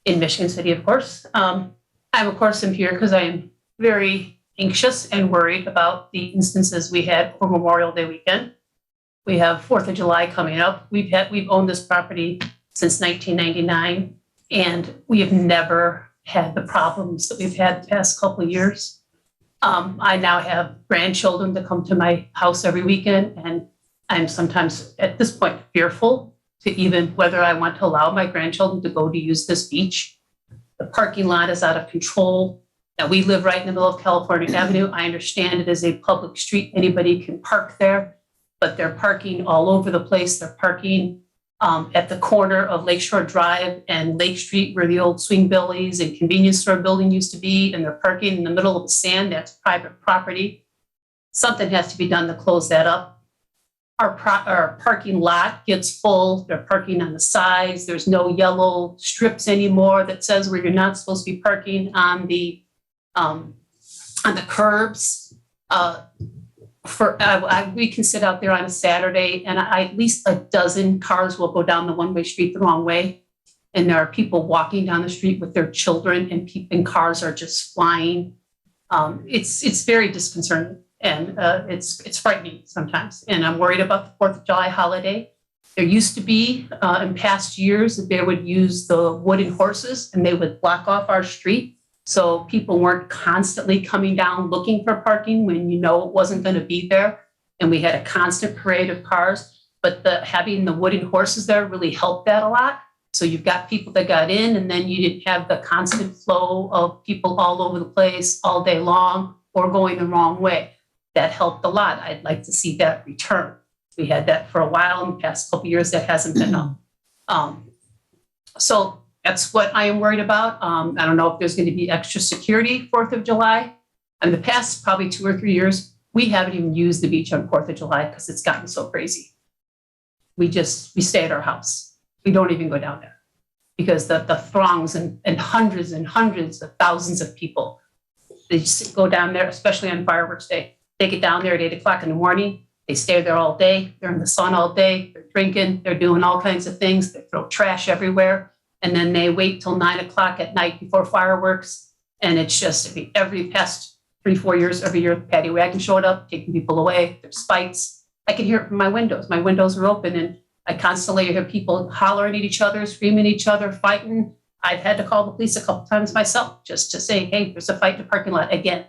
[SPEAKER 13] in Michigan City, of course. I'm here because I am very anxious and worried about the instances we had for Memorial Day weekend. We have 4th of July coming up. We've owned this property since 1999, and we have never had the problems that we've had the past couple of years. I now have grandchildren that come to my house every weekend, and I'm sometimes at this point fearful to even whether I want to allow my grandchildren to go to use this beach. The parking lot is out of control. Now, we live right in the middle of California Avenue. I understand it is a public street. Anybody can park there. but they're parking all over the place. They're parking at the corner of Lakeshore Drive and Lake Street where the old Swing Billies and convenience store building used to be, and they're parking in the middle of the sand. That's private property. Something has to be done to close that up. Our parking lot gets full. They're parking on the sides. There's no yellow strips anymore that says where you're not supposed to be parking on the curbs. We can sit out there on a Saturday and at least a dozen cars will go down the one-way street the wrong way. And there are people walking down the street with their children and cars are just flying. It's very disconcerting and it's frightening sometimes. And I'm worried about the 4th of July holiday. There used to be in past years that they would use the wooden horses and they would block off our street. So people weren't constantly coming down looking for parking when it wasn't going to be there. And we had a constant parade of cars, but having the wooden horses there really helped that a lot. So you've got people that got in and then you didn't have the constant flow of people all over the place all day long or going the wrong way. That helped a lot. I'd like to see that return. We had that for a while in the past couple of years. That hasn't been up. So that's what I am worried about. I don't know if there's going to be extra security 4th of July. In the past, probably 2 or 3 years, we haven't even used the beach on 4th of July because it's gotten so crazy. We stay at our house. We don't even go down there because the throngs and hundreds of thousands of people, they just go down there, especially on fireworks day. They get down there at 8 o'clock in the morning. They stay there all day. They're in the sun all day. They're drinking. They're doing all kinds of things. They throw trash everywhere. And then they wait till 9 o'clock at night before fireworks. And it's just every past 3-4 years, every year, the paddy wagon showed up, taking people away. There's fights. I can hear it from my windows. My windows are open and I constantly hear people hollering at each other, screaming at each other, fighting. I've had to call the police a couple times myself just to say, hey, there's a fight in the parking lot again.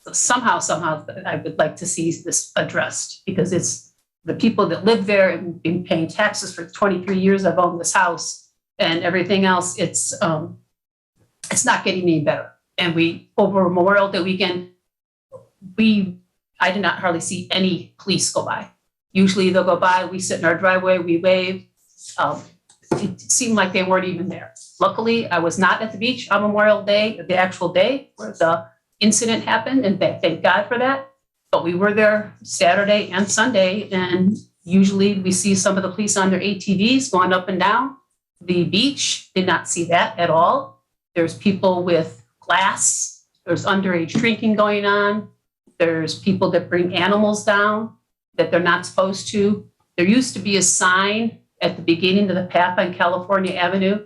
[SPEAKER 13] So somehow, I would like to see this addressed because it's the people that live there and been paying taxes for 23 years. I've owned this house and everything else. It's not getting any better. And over Memorial Day weekend, I did not hardly see any police go by. Usually they'll go by, we sit in our driveway, we wave. It seemed like they weren't even there. Luckily, I was not at the beach on Memorial Day, the actual day where the incident happened, and thank God for that. But we were there Saturday and Sunday, and usually we see some of the police on their ATVs going up and down the beach. Did not see that at all. There's people with glass. There's underage drinking going on. There's people that bring animals down that they're not supposed to. There used to be a sign at the beginning of the path on California Avenue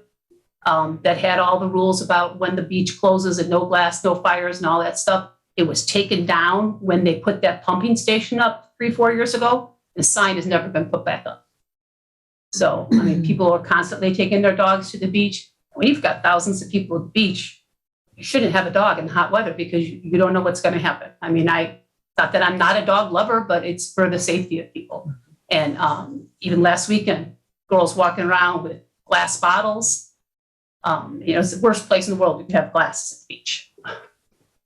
[SPEAKER 13] that had all the rules about when the beach closes and no glass, no fires and all that stuff. It was taken down when they put that pumping station up 3-4 years ago. The sign has never been put back up. So, I mean, people are constantly taking their dogs to the beach. When you've got thousands of people at the beach, you shouldn't have a dog in hot weather because you don't know what's going to happen. I mean, not that I'm not a dog lover, but it's for the safety of people. And even last weekend, girls walking around with glass bottles. It's the worst place in the world you can have glasses at the beach.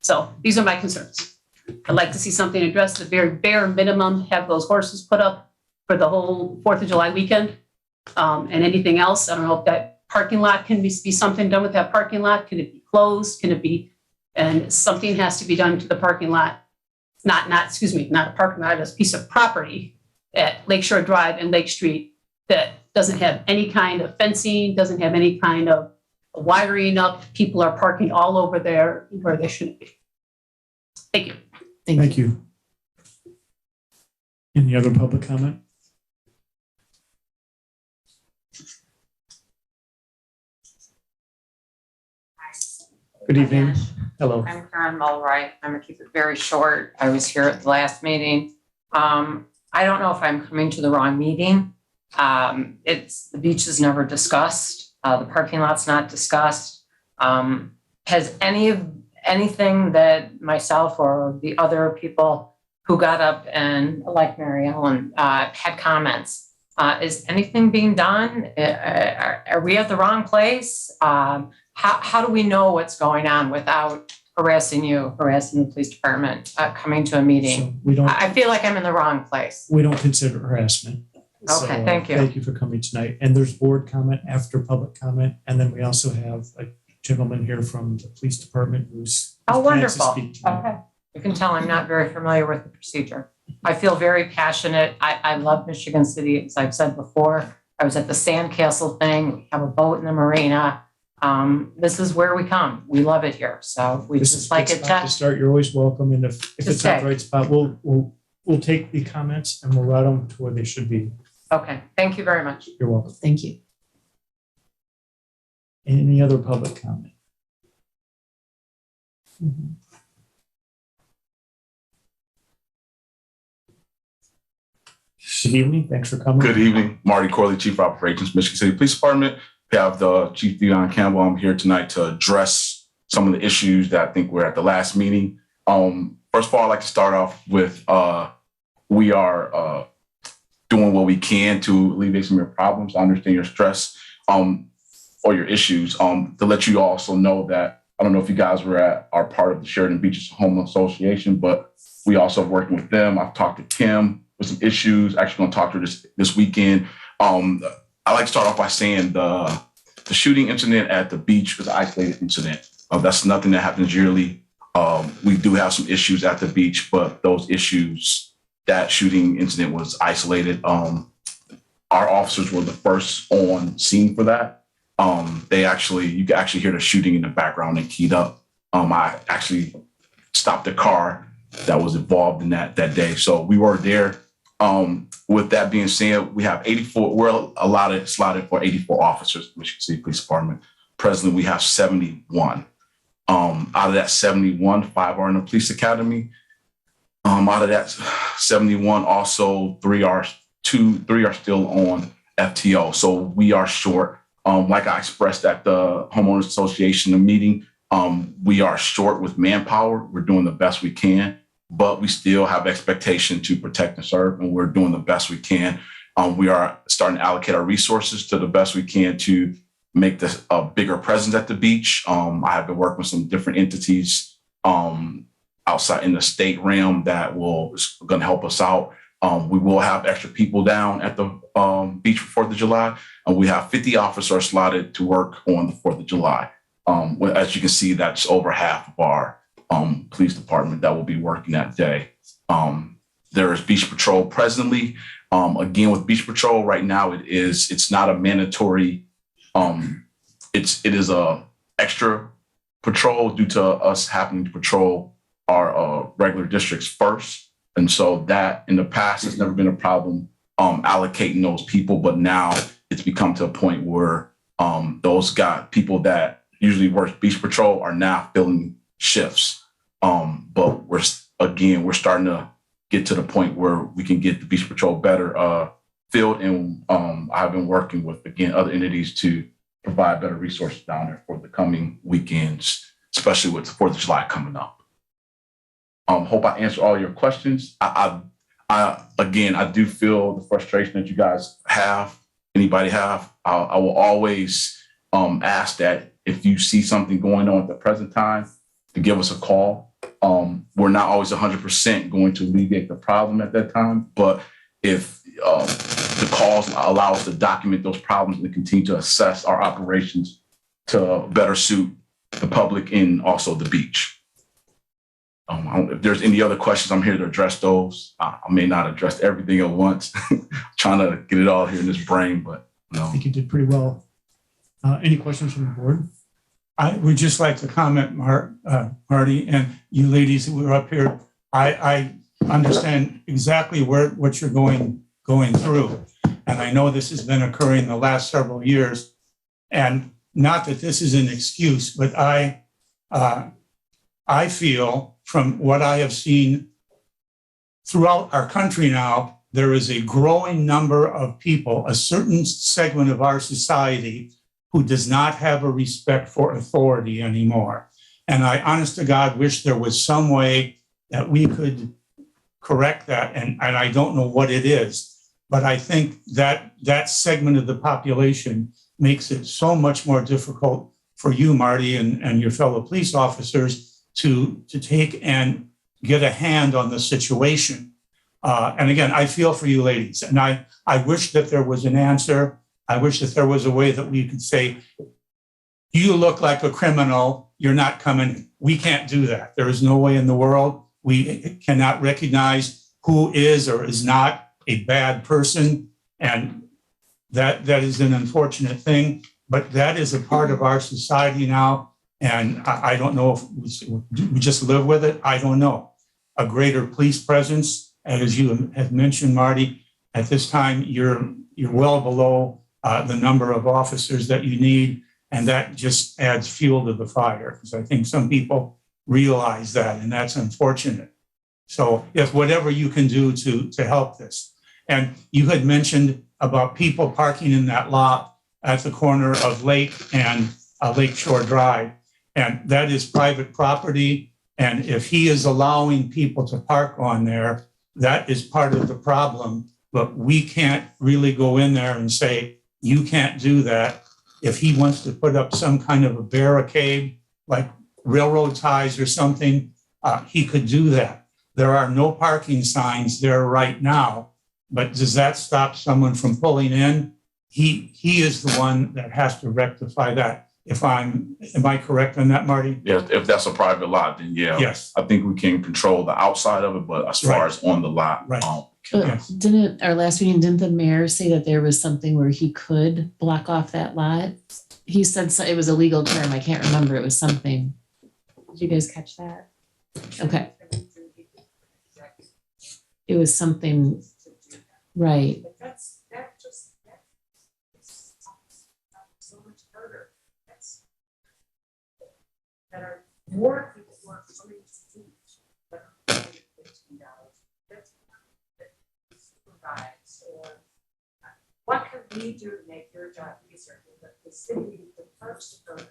[SPEAKER 13] So these are my concerns. I'd like to see something addressed at the very bare minimum, have those horses put up for the whole 4th of July weekend. And anything else, I don't know if that parking lot can be something done with that parking lot. Can it be closed? And something has to be done to the parking lot. Not a parking lot, it's a piece of property at Lakeshore Drive and Lake Street that doesn't have any kind of fencing, doesn't have any kind of wiring up. People are parking all over there where they shouldn't be. Thank you.
[SPEAKER 2] Thank you. Any other public comment? Good evening. Hello.
[SPEAKER 14] I'm Karen Mulroy. I'm going to keep it very short. I was here at the last meeting. I don't know if I'm coming to the wrong meeting. The beach is never discussed. The parking lot's not discussed. Has anything that myself or the other people who got up and, like Mary Ellen, had comments, is anything being done? Are we at the wrong place? How do we know what's going on without harassing you, harassing the police department, coming to a meeting.
[SPEAKER 2] So we don't,
[SPEAKER 14] I feel like I'm in the wrong place.
[SPEAKER 2] we don't consider harassment. So,
[SPEAKER 14] Okay, thank you.
[SPEAKER 2] Thank you for coming tonight. And there's board comment after public comment. And then we also have a gentleman here from the police department who's.
[SPEAKER 14] Oh,
[SPEAKER 2] plans to
[SPEAKER 14] wonderful.
[SPEAKER 2] speak tonight.
[SPEAKER 14] Okay. You can tell I'm not very familiar with the procedure. I feel very passionate. I love Michigan City. As I've said before, I was at the Sandcastle thing. We have a boat in the marina. This is where we come. We love it here. So we
[SPEAKER 2] This is
[SPEAKER 14] just
[SPEAKER 2] a
[SPEAKER 14] like
[SPEAKER 2] good
[SPEAKER 14] it
[SPEAKER 2] spot to
[SPEAKER 14] to,
[SPEAKER 2] start. You're always welcome. And if it's not the right spot, we'll take the comments and we'll route them to where they should be.
[SPEAKER 14] okay. Thank you very much.
[SPEAKER 2] You're welcome.
[SPEAKER 8] Thank you.
[SPEAKER 2] Any other public comment? Good evening. Thanks for coming.
[SPEAKER 15] Good evening, Marty Corley, Chief of Operations, Michigan City Police Department. We have the Chief Dion Campbell. I'm here tonight to address some of the issues that I think were at the last meeting. First of all, I'd like to start off with we are doing what we can to alleviate some of your problems. I understand your stress or your issues. To let you also know that I don't know if you guys are part of the Sheridan Beaches Homeland Association, but we also are working with them. I've talked to Kim with some issues. Actually going to talk to her this weekend. I like to start off by saying the shooting incident at the beach was an isolated incident. That's nothing that happens yearly. We do have some issues at the beach, but those issues, that shooting incident was isolated. Our officers were the first on scene for that. You can actually hear the shooting in the background and keyed up. I actually stopped the car that was involved in that day. So we were there. With that being said, we have 84, we're slotted for 84 officers in Michigan City Police Department. Presently, we have 71. Out of that 71, 5 are in the police academy. Out of that 71, also three are still on FTO. So we are short. Like I expressed at the Homeowners Association meeting, we are short with manpower. We're doing the best we can, but we still have expectation to protect and serve, and we're doing the best we can. We are starting to allocate our resources to the best we can to make this a bigger presence at the beach. I have been working with some different entities outside in the state realm that is going to help us out. We will have extra people down at the beach for 4th of July, and we have 50 officers slotted to work on the 4th of July. As you can see, that's over half of our police department that will be working that day. There is beach patrol presently. Again, with beach patrol right now, it's not a mandatory. It is a extra patrol due to us having to patrol our regular districts first. And so that in the past has never been a problem allocating those people, but now it's become to a point where those people that usually work beach patrol are now filling shifts. But we're starting to get to the point where we can get the beach patrol better filled. And I've been working with, again, other entities to provide better resources down there for the coming weekends, especially with the 4th of July coming up. Hope I answered all your questions. I do feel the frustration that you guys have. Anybody have? I will always ask that if you see something going on at the present time, to give us a call. We're not always 100% going to alleviate the problem at that time, but if the calls allow us to document those problems and continue to assess our operations to better suit the public and also the beach. If there's any other questions, I'm here to address those. I may not address everything at once, trying to get it all here in this brain, but no.
[SPEAKER 2] I think you did pretty well. Any questions from the board?
[SPEAKER 5] I would just like to comment, Marty, and you ladies who were up here. I understand exactly what you're going through. And I know this has been occurring the last several years. And not that this is an excuse, but I feel from what I have seen throughout our country now, there is a growing number of people, a certain segment of our society, who does not have a respect for authority anymore. And I, honest to God, wish there was some way that we could correct that. And I don't know what it is, but I think that that segment of the population makes it so much more difficult for you, Marty, and your fellow police officers to take and get a hand on the situation. And again, I feel for you ladies, and I wish that there was an answer. I wish that there was a way that we could say, you look like a criminal, you're not coming in. We can't do that. There is no way in the world. We cannot recognize who is or is not a bad person. And that is an unfortunate thing, but that is a part of our society now. And I don't know if we just live with it. I don't know. A greater police presence, as you have mentioned, Marty, at this time, you're well below the number of officers that you need. And that just adds fuel to the fire, because I think some people realize that, and that's unfortunate. So if whatever you can do to help this. And you had mentioned about people parking in that lot at the corner of Lake and Lakeshore Drive. And that is private property. And if he is allowing people to park on there, that is part of the problem. But we can't really go in there and say, you can't do that. If he wants to put up some kind of a barricade, like railroad ties or something, he could do that. There are no parking signs there right now, but does that stop someone from pulling in? He is the one that has to rectify that. Am I correct on that, Marty?
[SPEAKER 15] Yeah, if that's a private lot, then yeah.
[SPEAKER 5] Yes.
[SPEAKER 15] I think we can control the outside of it, but as far as on the lot,
[SPEAKER 5] Right.
[SPEAKER 8] But didn't our last meeting, didn't the mayor say that there was something where he could block off that lot? He said it was a legal term. I can't remember. It was something. Did you guys catch that? Okay. It was something, right.
[SPEAKER 3] That so much harder. That are more people who are coming to teach, but are paying $15. That's supervise, or what can we do to make your job easier? The city, the first to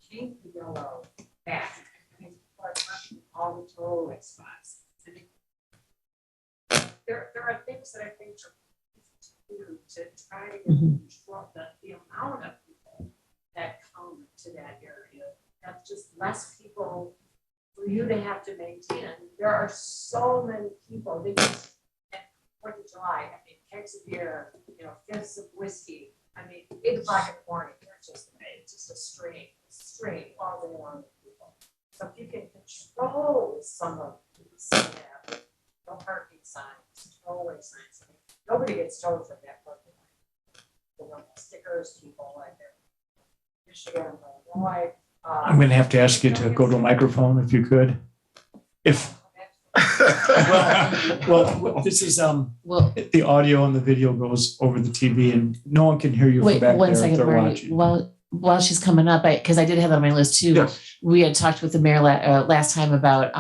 [SPEAKER 3] change the yellow back. I mean, people are talking all the toll spots. I mean, there are things that I think are do to try to control the amount of people that come to that area. That's just less people for you to have to maintain. There are so many people. They just at 4th of July, I mean, kegs of beer, fifths of whiskey. I mean, 8 o'clock in the morning, it's just a stream all day long with people. So if you can control some of that, no parking signs, tollway signs. I mean, nobody gets towed from that parking lot. The stickers, people like that. Michigan, Illinois.
[SPEAKER 2] I'm going to have to ask you to go to a microphone if you could. Well, this is the audio and the video goes over the TV, and no one can hear you from
[SPEAKER 8] Wait,
[SPEAKER 2] back
[SPEAKER 8] one
[SPEAKER 2] there if
[SPEAKER 8] second,
[SPEAKER 2] they're
[SPEAKER 8] Marty.
[SPEAKER 2] watching.
[SPEAKER 8] While she's coming up, because I did have that on my list too.
[SPEAKER 15] Yes.
[SPEAKER 8] We had talked with the mayor last time about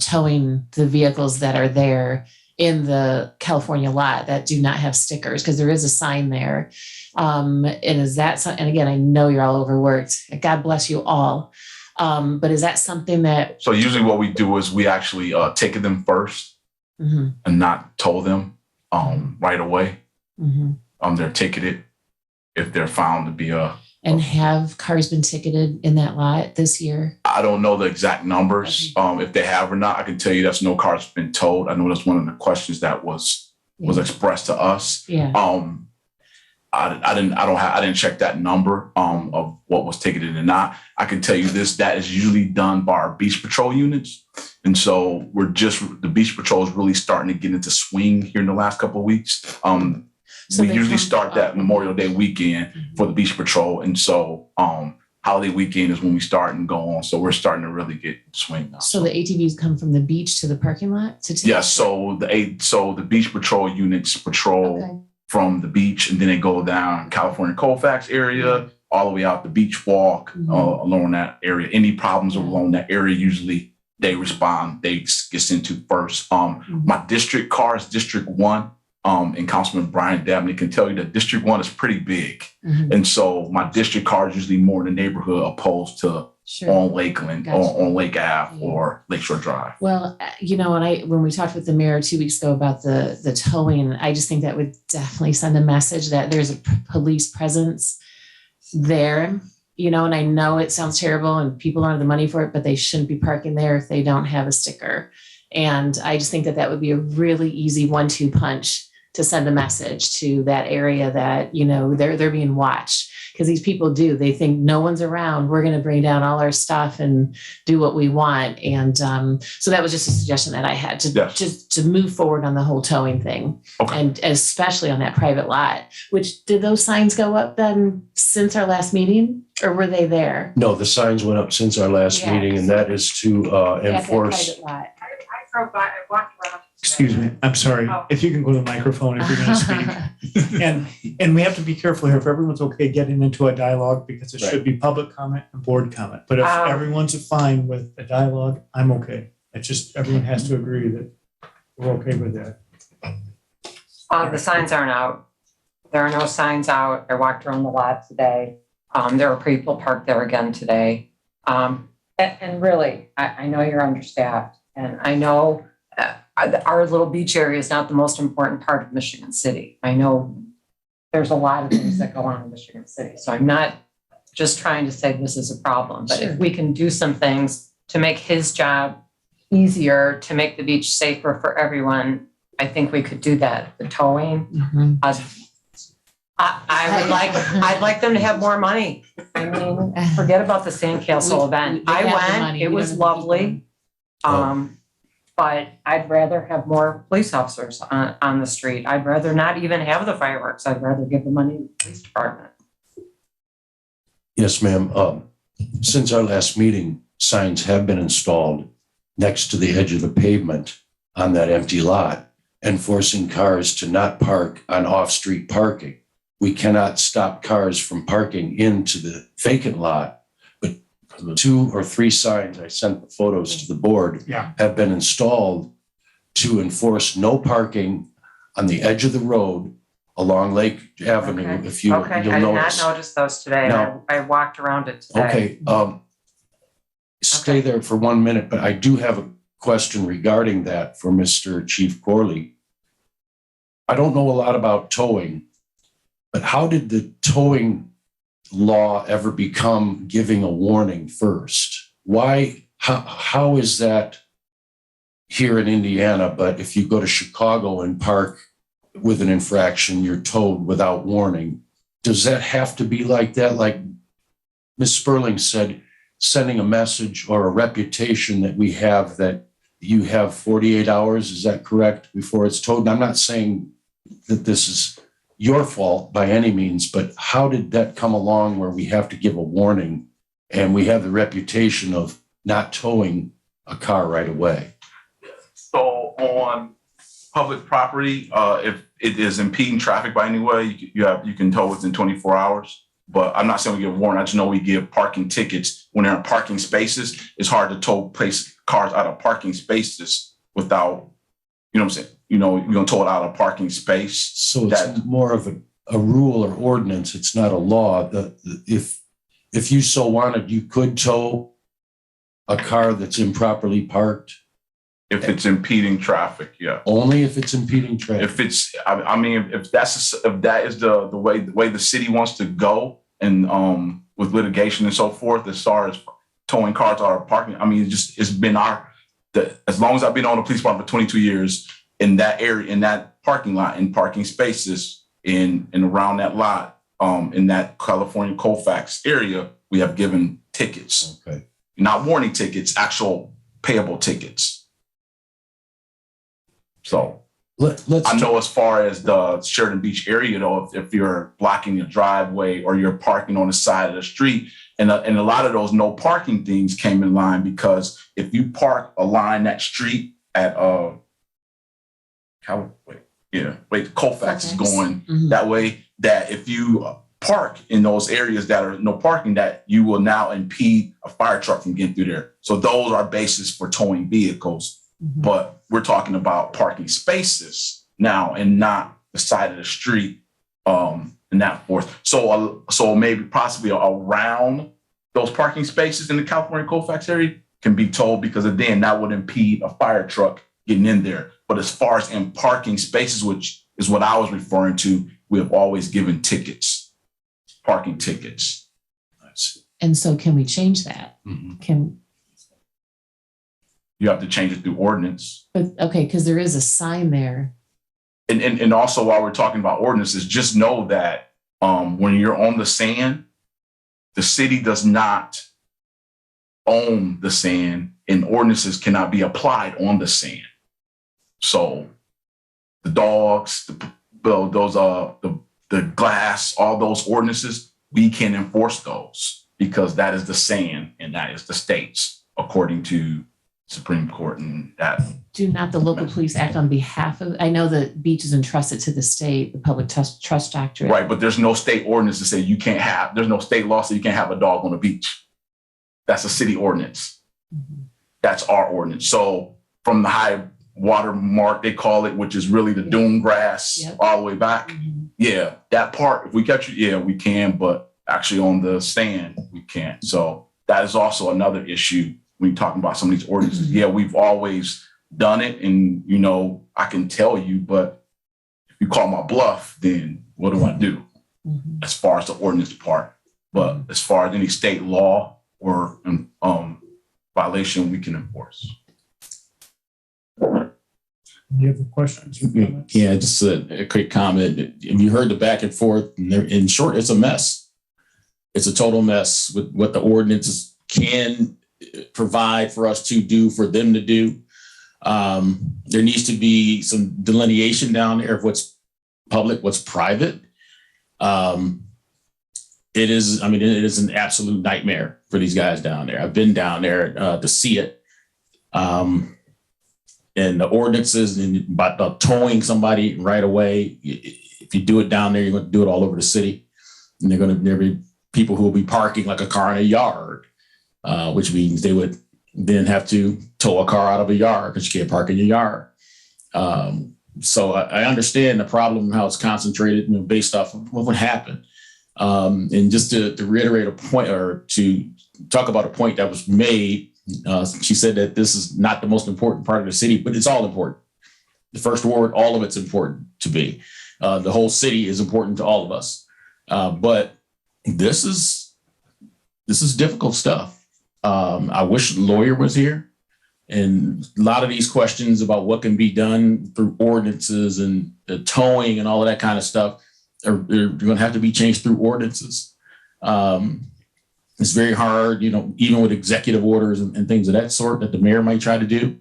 [SPEAKER 8] towing the vehicles that are there in the California lot that do not have stickers, because there is a sign there. And is that and again, I know you're all overworked. God bless you all. But is that something that?
[SPEAKER 15] So usually what we do is we actually ticket them first and not tow them right away. They're ticketed if they're found to be
[SPEAKER 8] And have cars been ticketed in that lot this year?
[SPEAKER 15] I don't know the exact numbers, if they have or not. I can tell you that's no car's been towed. I know that's one of the questions that was expressed to us.
[SPEAKER 8] Yeah.
[SPEAKER 15] I didn't check that number of what was ticketed and not. I can tell you this, that is usually done by our beach patrol units. And so the beach patrol is really starting to get into swing here in the last couple of weeks.
[SPEAKER 8] So
[SPEAKER 15] we
[SPEAKER 8] they
[SPEAKER 15] usually
[SPEAKER 8] come
[SPEAKER 15] start that Memorial Day weekend for the beach patrol. And so holiday weekend is when we start and go on. So we're starting to really get swing now.
[SPEAKER 8] So the ATVs come from the beach to the parking lot to take?
[SPEAKER 15] Yeah, so the beach patrol units patrol from the beach, and then they go down California Colfax area, all the way out the beach walk along that area. Any problems along that area, usually they respond, they get sent to first. My district car is District 1. And Councilman Brian Dabney can tell you that District 1 is pretty big. And so my district car is usually more in the neighborhood opposed to on Lakeland, on Lake Ave or Lakeshore Drive.
[SPEAKER 8] Well, when we talked with the mayor 2 weeks ago about the towing, I just think that would definitely send a message that there's a police presence there. you know, and I know it sounds terrible and people don't have the money for it, but they shouldn't be parking there if they don't have a sticker. And I just think that that would be a really easy 1-2 punch to send a message to that area that, you know, they're being watched. Because these people they think no one's around. We're going to bring down all our stuff and do what we want. And so that was just a suggestion that I had to move forward on the whole towing thing.
[SPEAKER 15] Okay.
[SPEAKER 8] And especially on that private lot, which did those signs go up then since our last meeting, or were they there?
[SPEAKER 10] No, the signs went up since our last
[SPEAKER 8] Yeah.
[SPEAKER 10] meeting, and that is to
[SPEAKER 8] At that
[SPEAKER 10] enforce.
[SPEAKER 8] private lot.
[SPEAKER 14] I drove by, I walked around.
[SPEAKER 2] Excuse me, I'm sorry.
[SPEAKER 14] Oh.
[SPEAKER 2] If you can go to the microphone if you're going to speak. And we have to be careful here if everyone's okay getting into a dialogue, because it should be public comment and board comment. But if everyone's fine with a dialogue, I'm okay. It's just everyone has to agree that we're okay with that.
[SPEAKER 14] The signs aren't out. There are no signs out. I walked around the lot today. There were people parked there again today. And really, I know you're understaffed, and I know our little beach area is not the most important part of Michigan City. I know there's a lot of things that go on in Michigan City. So I'm not just trying to say this is a problem, but if we can do some things to make his job easier, to make the beach safer for everyone, I think we could do that. The towing, I'd like them to have more money. I mean, forget about the sandcastle event.
[SPEAKER 8] we
[SPEAKER 14] I
[SPEAKER 8] have the
[SPEAKER 14] went,
[SPEAKER 8] money.
[SPEAKER 14] it
[SPEAKER 8] We
[SPEAKER 14] was
[SPEAKER 8] don't have the
[SPEAKER 14] lovely. But I'd rather have more police officers on the street. I'd rather not even have the fireworks. I'd rather give the money to the police department.
[SPEAKER 10] Yes, ma'am. Since our last meeting, signs have been installed next to the edge of the pavement on that empty lot, enforcing cars to not park on off-street parking. We cannot stop cars from parking into the vacant lot, but 2 or 3 signs, I sent the photos to the board, have been installed to enforce no parking on the edge of the road along Lake Avenue.
[SPEAKER 14] Okay.
[SPEAKER 10] If you'll
[SPEAKER 14] I did
[SPEAKER 10] notice.
[SPEAKER 14] not notice those today.
[SPEAKER 10] Now-
[SPEAKER 14] I walked around it today.
[SPEAKER 10] Okay, stay there for 1 minute, but I do have a question regarding that for Mr. Chief Corley. I don't know a lot about towing, but how did the towing law ever become giving a warning first? Why, how is that here in Indiana, but if you go to Chicago and park with an infraction, you're towed without warning? Does that have to be like that? Like Ms. Sperling said, sending a message or a reputation that we have that you have 48 hours, is that correct, before it's towed? And I'm not saying that this is your fault by any means, but how did that come along where we have to give a warning and we have the reputation of not towing a car right away?
[SPEAKER 15] So on public property, if it is impeding traffic by any way, you can tow within 24 hours. But I'm not saying we give a warning. I just know we give parking tickets when they're in parking spaces. It's hard to place cars out of parking spaces without, you know what I'm saying? You know, you're gonna tow it out of parking space.
[SPEAKER 10] So it's more of a rule or ordinance. It's not a law. If you so wanted, you could tow a car that's improperly parked.
[SPEAKER 15] If it's impeding traffic, yeah.
[SPEAKER 10] Only if it's impeding traffic.
[SPEAKER 15] If it's, I mean, if that is the way the city wants to go, and with litigation and so forth, as far as towing cars out of parking, I mean, it's been as long as I've been on the police department for 22 years, in that area, in that parking lot, in parking spaces, in around that lot, in that California Colfax area, we have given tickets.
[SPEAKER 10] Okay.
[SPEAKER 15] Not warning tickets, actual payable tickets. So I know as far as the Sheridan Beach area, though, if you're blocking your driveway or you're parking on the side of the street, and a lot of those no parking things came in line, because if you park along that street at Colfax is going that way, that if you park in those areas that are no parking, that you will now impede a fire truck from getting through there. So those are bases for towing vehicles. But we're talking about parking spaces now and not the side of the street, and that forth. So maybe possibly around those parking spaces in the California Colfax area can be towed, because then that would impede a fire truck getting in there. But as far as in parking spaces, which is what I was referring to, we have always given tickets, parking tickets.
[SPEAKER 8] And so can we change that? Can,
[SPEAKER 15] You have to change it through ordinance.
[SPEAKER 8] but, okay, because there is a sign there.
[SPEAKER 15] And also while we're talking about ordinances, just know that when you're on the sand, the city does not own the sand and ordinances cannot be applied on the sand. So the dogs, the glass, all those ordinances, we can enforce those because that is the sand and that is the state's, according to Supreme Court and that.
[SPEAKER 8] Do not the local police act on behalf of, I know the beach is entrusted to the state, the public trust doctrine.
[SPEAKER 15] Right, but there's no state ordinance to say you can't have, there's no state law so you can't have a dog on the beach. That's a city ordinance. That's our ordinance. So from the high water mark, they call it, which is really the dune grass all the way back. Yeah, that part, if we catch it, yeah, we can, but actually on the sand, we can't. So that is also another issue when you're talking about some of these ordinances. Yeah, we've always done it and, you know, I can tell you, but if you call my bluff, then what do I do as far as the ordinance part? But as far as any state law or violation, we can enforce.
[SPEAKER 2] Any other questions?
[SPEAKER 11] Yeah, just a quick comment. Have you heard the back and forth? In short, it's a mess. It's a total mess with what the ordinances can provide for us to do, for them to do. There needs to be some delineation down there of what's public, what's private. It is an absolute nightmare for these guys down there. I've been down there to see it. And the ordinances and about towing somebody right away. If you do it down there, you're going to do it all over the city. And there'll be people who will be parking like a car in a yard, which means they would then have to tow a car out of a yard because you can't park in your yard. So I understand the problem and how it's concentrated, based off of what happened. And just to reiterate a point or to talk about a point that was made, she said that this is not the most important part of the city, but it's all important. The first ward, all of it's important to be. The whole city is important to all of us. But this is difficult stuff. I wish the lawyer was here. And a lot of these questions about what can be done through ordinances and the towing and all of that kind of stuff are going to have to be changed through ordinances. It's very hard, even with executive orders and things of that sort that the mayor might try to do.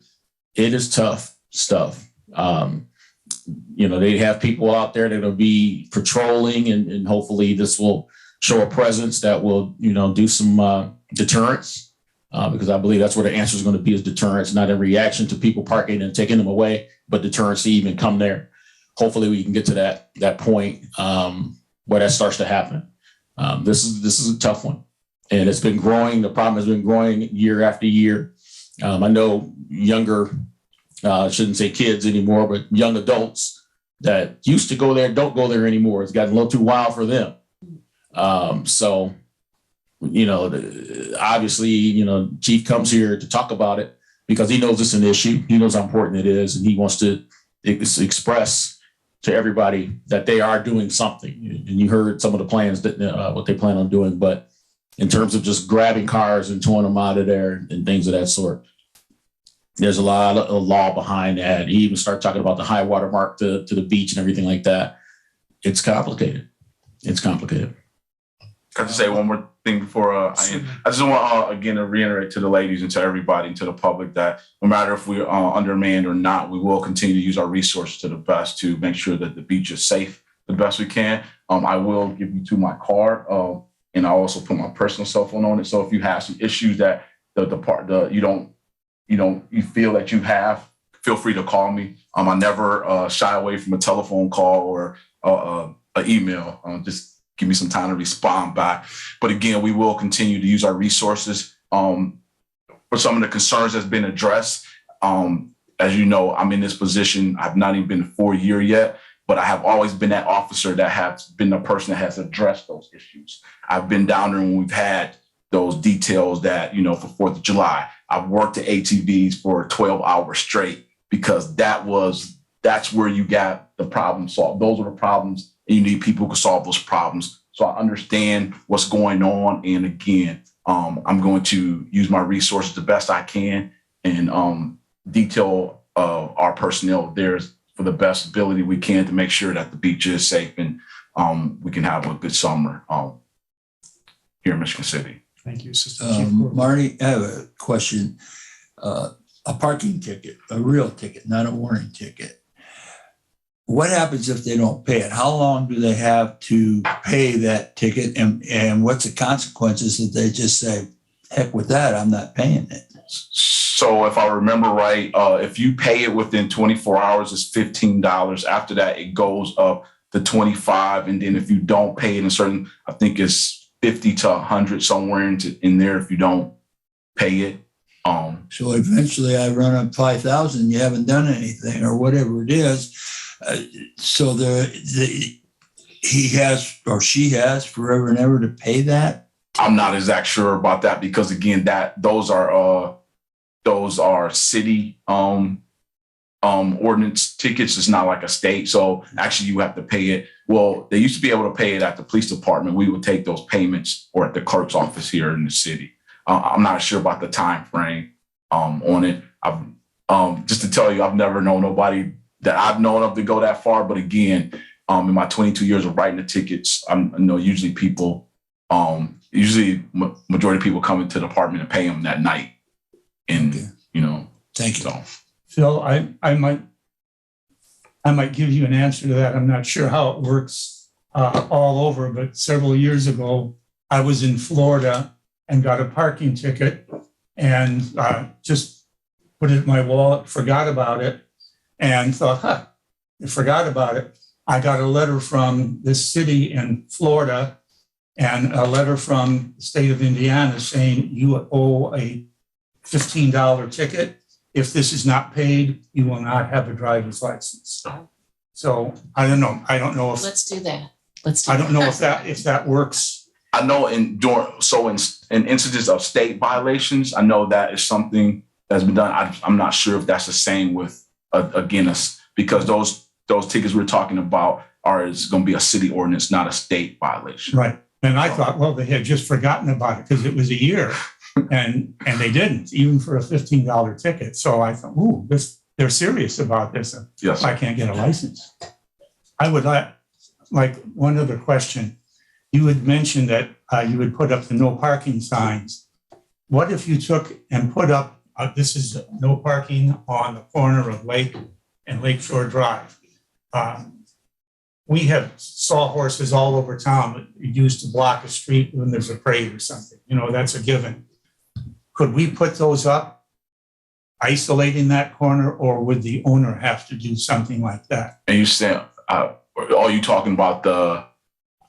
[SPEAKER 11] It is tough stuff. They have people out there that will be patrolling and hopefully this will show a presence that will, do some deterrence because I believe that's where the answer is going to be, is deterrence, not a reaction to people parking and taking them away, but deterrence to even come there. Hopefully we can get to that point where that starts to happen. This is a tough one. And it's been growing. The problem has been growing year after year. I know younger, shouldn't say kids anymore, but young adults that used to go there don't go there anymore. It's gotten a little too wild for them. So, obviously, Chief comes here to talk about it because he knows it's an issue. He knows how important it is, and he wants to express to everybody that they are doing something. And you heard some of the plans that what they plan on doing, but in terms of just grabbing cars and towing them out of there and things of that sort, there's a lot of law behind that. He even started talking about the high water mark to the beach and everything like that. It's complicated. Can
[SPEAKER 15] I just say one more thing before I end? I just want again to reiterate to the ladies and to everybody and to the public that no matter if we're undermanned or not, we will continue to use our resources to the best to make sure that the beach is safe the best we can. I will give you my card, and I also put my personal cell phone on it. So if you have some issues that you feel that you have, feel free to call me. I never shy away from a telephone call or an email. Just give me some time to respond back. But again, we will continue to use our resources for some of the concerns that's been addressed. As you know, I'm in this position. I've not even been 4 years yet, but I have always been that officer that has been the person that has addressed those issues. I've been down there when we've had those details that, for 4th of July. I've worked at ATVs for 12 hours straight because that's where you got the problem solved. Those are the problems, and you need people who can solve those problems. so I understand what's going on. And again, I'm going to use my resources the best I can and detail our personnel there for the best ability we can to make sure that the beach is safe and we can have a good summer here in Michigan City.
[SPEAKER 2] Thank you, Assistant Chief.
[SPEAKER 6] Marty, I have a question. A parking ticket, a real ticket, not a warning ticket. What happens if they don't pay it? How long do they have to pay that ticket? And what's the consequences if they just say, heck with that, I'm not paying it?
[SPEAKER 15] So if I remember right, if you pay it within 24 hours, it's $15. After that, it goes up to 25. And then if you don't pay it in certain, I think it's 50 to 100 somewhere in there if you don't pay it.
[SPEAKER 6] So eventually I run up 5,000, you haven't done anything or whatever it is. So he has or she has forever and ever to pay that.
[SPEAKER 15] I'm not exact sure about that because again, those are city ordinance tickets. It's not like a state. So actually you have to pay it. Well, they used to be able to pay it at the police department. We would take those payments or at the clerk's office here in the city. I'm not sure about the time frame on it. Just to tell you, I've never known nobody that I've known of to go that far. But again, in my 22 years of writing the tickets, I know usually people, majority of people come into the department and pay them that night. And,
[SPEAKER 6] Thank you.
[SPEAKER 15] So.
[SPEAKER 5] Phil, I might give you an answer to that. I'm not sure how it works all over, but several years ago, I was in Florida and got a parking ticket and just put it in my wallet, forgot about it, and thought, I forgot about it. I got a letter from this city in Florida and a letter from the state of Indiana saying you owe a $15 ticket. If this is not paid, you will not have a driver's license. So I don't know. I don't know if
[SPEAKER 8] Let's do that. Let's do
[SPEAKER 5] I don't know if that works.
[SPEAKER 15] I know in incidents of state violations, I know that is something that's been done. I'm not sure if that's the same with because those tickets we're talking about is going to be a city ordinance, not a state violation.
[SPEAKER 5] Right. And I thought, well, they had just forgotten about it because it was a year and they didn't, even for a $15 ticket. So I thought, ooh, they're serious about this.
[SPEAKER 15] Yes.
[SPEAKER 5] I can't get a license. I would like one other question. You had mentioned that you would put up the no parking signs. What if you took and put up, this is no parking on the corner of Lake and Lakeshore Drive. We have sawhorses all over town that used to block a street when there's a parade or something. That's a given. Could we put those up, isolating that corner, or would the owner have to do something like that?
[SPEAKER 15] And you said, are you talking about the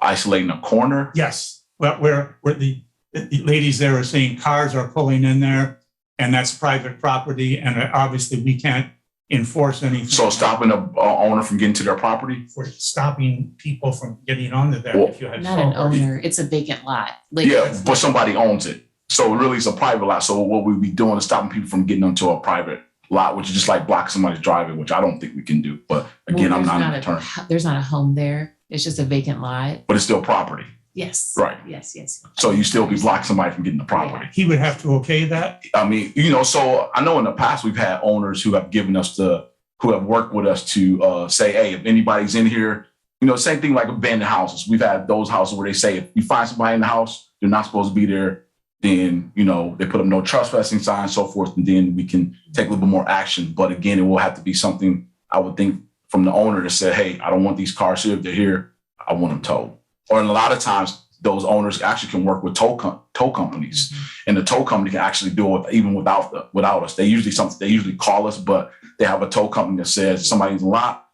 [SPEAKER 15] isolating a corner?
[SPEAKER 5] Yes. Well, where the ladies there are saying cars are pulling in there and that's private property. And obviously we can't enforce anything.
[SPEAKER 15] So stopping an owner from getting to their property?
[SPEAKER 5] For stopping people from getting onto there.
[SPEAKER 15] Well,
[SPEAKER 5] if you had
[SPEAKER 8] Not an owner, it's a vacant lot.
[SPEAKER 15] But somebody owns it. So really it's a private lot. So what we'd be doing is stopping people from getting onto a private lot, which is just like blocking somebody's driveway, which I don't think we can do. But again, I'm not an attorney.
[SPEAKER 8] There's not a home there. It's just a vacant lot.
[SPEAKER 15] But it's still property.
[SPEAKER 8] Yes.
[SPEAKER 15] Right.
[SPEAKER 8] Yes.
[SPEAKER 15] So you still be blocking somebody from getting the property.
[SPEAKER 5] He would have to okay that?
[SPEAKER 15] I mean, so I know in the past we've had owners who have given us who have worked with us to say, hey, if anybody's in here, same thing like abandoned houses. We've had those houses where they say, if you find somebody in the house, they're not supposed to be there, then, they put up no trespassing signs, so forth, and then we can take a little bit more action. But again, it will have to be something I would think from the owner to say, hey, I don't want these cars here. If they're here, I want them towed. Or in a lot of times, those owners actually can work with tow companies, and the tow company can actually do it even without us. They usually call us, but they have a tow company that says somebody's in the lot.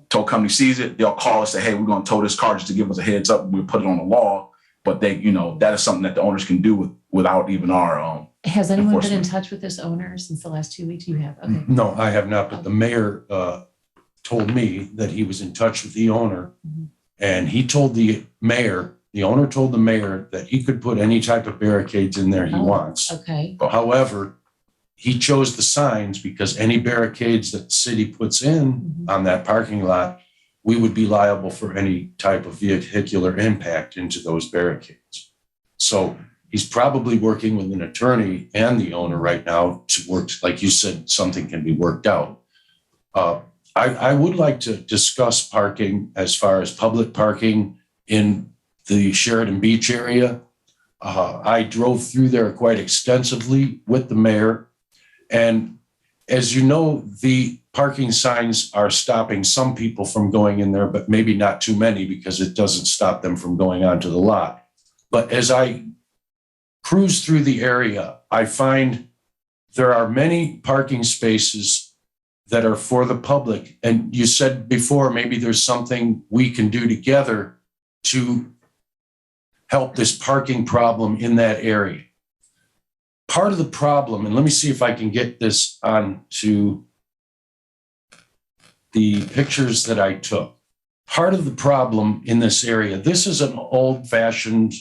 [SPEAKER 15] Tow company sees it, they'll call us, say, hey, we're going to tow this car just to give us a heads up. We'll put it on the law, but that is something that the owners can do without even our
[SPEAKER 8] Has anyone been in
[SPEAKER 15] enforcement.
[SPEAKER 8] touch with this owner since the last 2 weeks? You have? Okay.
[SPEAKER 10] No, I have not, but the mayor told me that he was in touch with the owner, and he told the owner told the mayor that he could put any type of barricades in there he wants.
[SPEAKER 8] Okay.
[SPEAKER 10] However, he chose the signs because any barricades that the city puts in on that parking lot we would be liable for any type of vehicular impact into those barricades. So he's probably working with an attorney and the owner right now to work, like you said, something can be worked out. I would like to discuss parking as far as public parking in the Sheridan Beach area. I drove through there quite extensively with the mayor. And as you know, the parking signs are stopping some people from going in there, but maybe not too many because it doesn't stop them from going onto the lot. But as I cruise through the area, I find there are many parking spaces that are for the public. And you said before, maybe there's something we can do together to help this parking problem in that area. Part of the problem, and let me see if I can get this onto the pictures that I took. Part of the problem in this area, this is an old-fashioned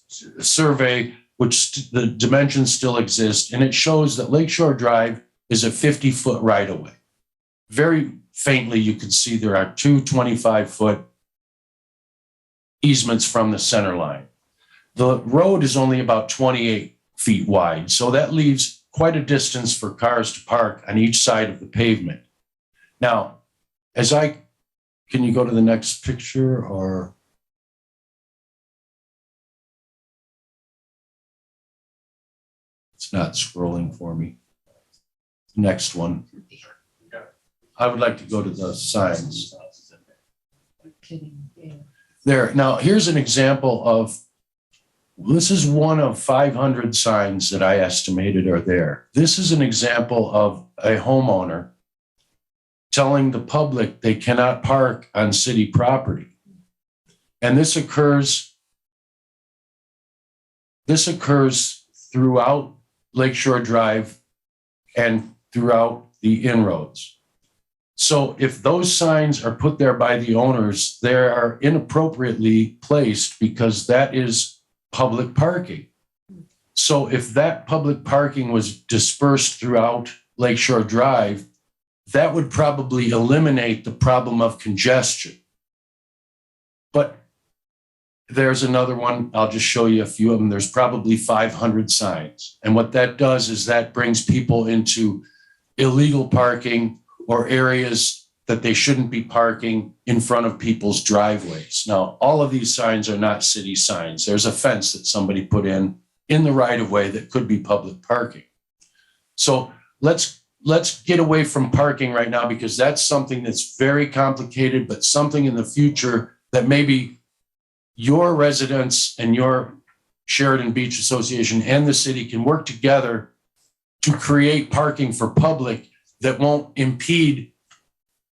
[SPEAKER 10] survey, which the dimensions still exist, and it shows that Lakeshore Drive is a 50-foot right-of-way. Very faintly, you can see there are two 25-foot easements from the center line. The road is only about 28 feet wide, so that leaves quite a distance for cars to park on each side of the pavement. Now, can you go to the next picture or? It's not scrolling for me. Next one. I would like to go to the signs. There. Now, here's an example of, this is one of 500 signs that I estimated are there. This is an example of a homeowner telling the public they cannot park on city property. And this occurs throughout Lakeshore Drive and throughout the inroads. So if those signs are put there by the owners, they are inappropriately placed because that is public parking. So if that public parking was dispersed throughout Lakeshore Drive, that would probably eliminate the problem of congestion. But there's another one. I'll just show you a few of them. There's probably 500 signs. And what that does is that brings people into illegal parking or areas that they shouldn't be parking in front of people's driveways. Now, all of these signs are not city signs. There's a fence that somebody put in the right of way that could be public parking. So let's get away from parking right now because that's something that's very complicated, but something in the future that maybe your residents and your Sheridan Beach Association and the city can work together to create parking for public that won't impede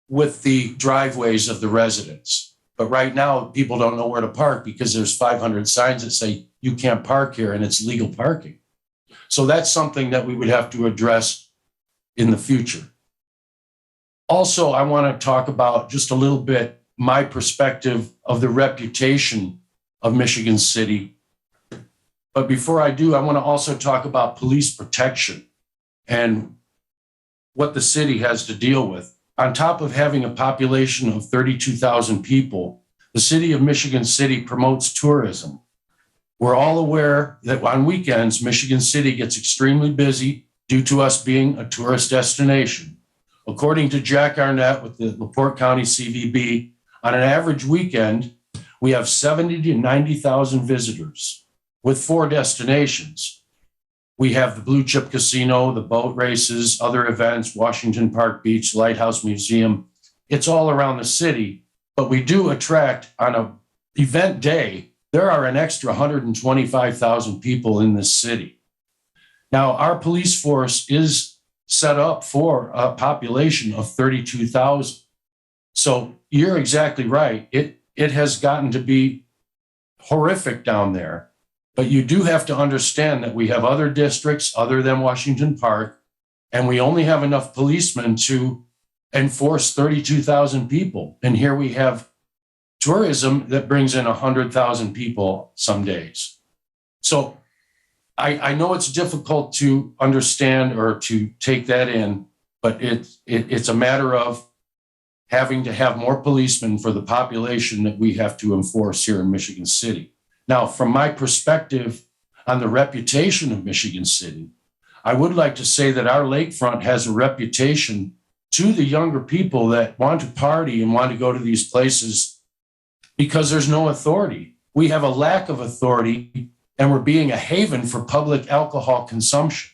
[SPEAKER 10] with the driveways of the residents. But right now, people don't know where to park because there's 500 signs that say you can't park here and it's legal parking. So that's something that we would have to address in the future. Also, I want to talk about just a little bit my perspective of the reputation of Michigan City. But before I do, I want to also talk about police protection and what the city has to deal with. On top of having a population of 32,000 people, the city of Michigan City promotes tourism. We're all aware that on weekends, Michigan City gets extremely busy due to us being a tourist destination. According to Jack Arnett with the LaPorte County CVB, on an average weekend, we have 70 to 90,000 visitors with 4 destinations. We have the Blue Chip Casino, the boat races, other events, Washington Park Beach, Lighthouse Museum. It's all around the city, but we do attract on an event day, there are an extra 125,000 people in this city. Now, our police force is set up for a population of 32,000. So you're exactly right. It has gotten to be horrific down there. But you do have to understand that we have other districts other than Washington Park, and we only have enough policemen to enforce 32,000 people. And here we have tourism that brings in 100,000 people some days. So I know it's difficult to understand or to take that in, but it's a matter of having to have more policemen for the population that we have to enforce here in Michigan City. Now, from my perspective on the reputation of Michigan City, I would like to say that our lakefront has a reputation to the younger people that want to party and want to go to these places because there's no authority. We have a lack of authority, and we're being a haven for public alcohol consumption.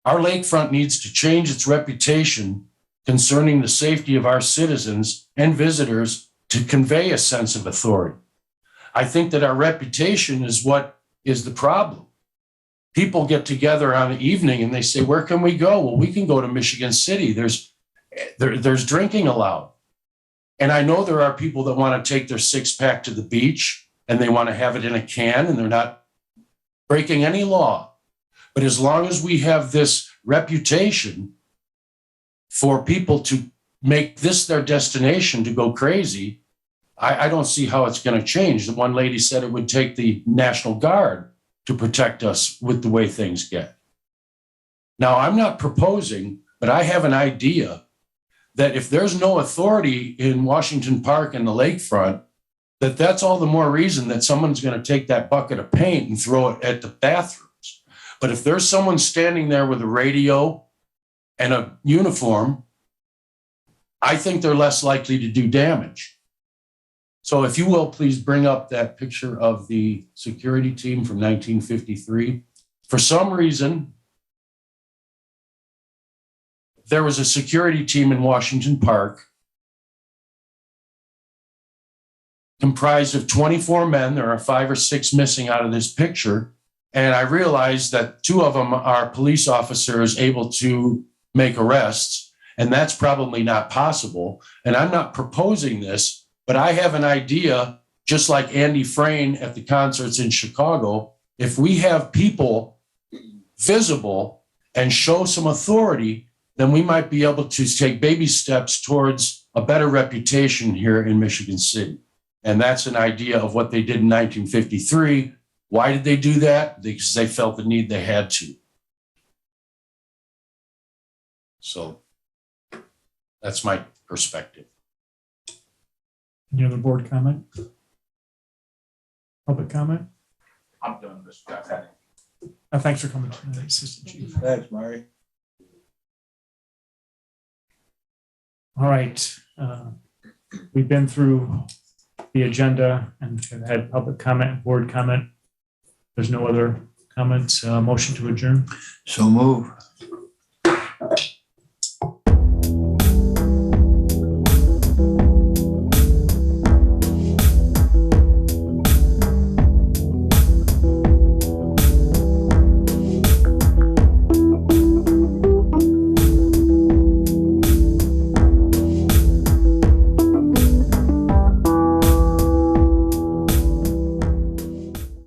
[SPEAKER 10] Our lakefront needs to change its reputation concerning the safety of our citizens and visitors to convey a sense of authority. I think that our reputation is what is the problem. People get together on an evening and they say, where can we go? Well, we can go to Michigan City. There's drinking allowed. And I know there are people that want to take their 6-pack to the beach and they want to have it in a can and they're not breaking any law. But as long as we have this reputation for people to make this their destination to go crazy, I don't see how it's going to change. The one lady said it would take the National Guard to protect us with the way things get. Now, I'm not proposing, but I have an idea that if there's no authority in Washington Park and the lakefront, that's all the more reason that someone's going to take that bucket of paint and throw it at the bathrooms. But if there's someone standing there with a radio and a uniform, I think they're less likely to do damage. So if you will, please bring up that picture of the security team from 1953. For some reason, there was a security team in Washington Park comprised of 24 men. There are 5 or 6 missing out of this picture. And I realized that 2 of them are police officers able to make arrests, and that's probably not possible. And I'm not proposing this, but I have an idea, just like Andy Frayne at the concerts in Chicago. If we have people visible and show some authority, then we might be able to take baby steps towards a better reputation here in Michigan City. And that's an idea of what they did in 1953. Why did they do that? Because they felt the need, they had to. So that's my perspective.
[SPEAKER 2] Any other board comment? Public comment?
[SPEAKER 15] I'm done, Mr. Chairman.
[SPEAKER 2] Thanks for coming tonight, Assistant Chief.
[SPEAKER 6] Thanks, Murray.
[SPEAKER 2] All right. We've been through the agenda and have had public comment and board comment. There's no other comments. Motion to adjourn.
[SPEAKER 6] So move.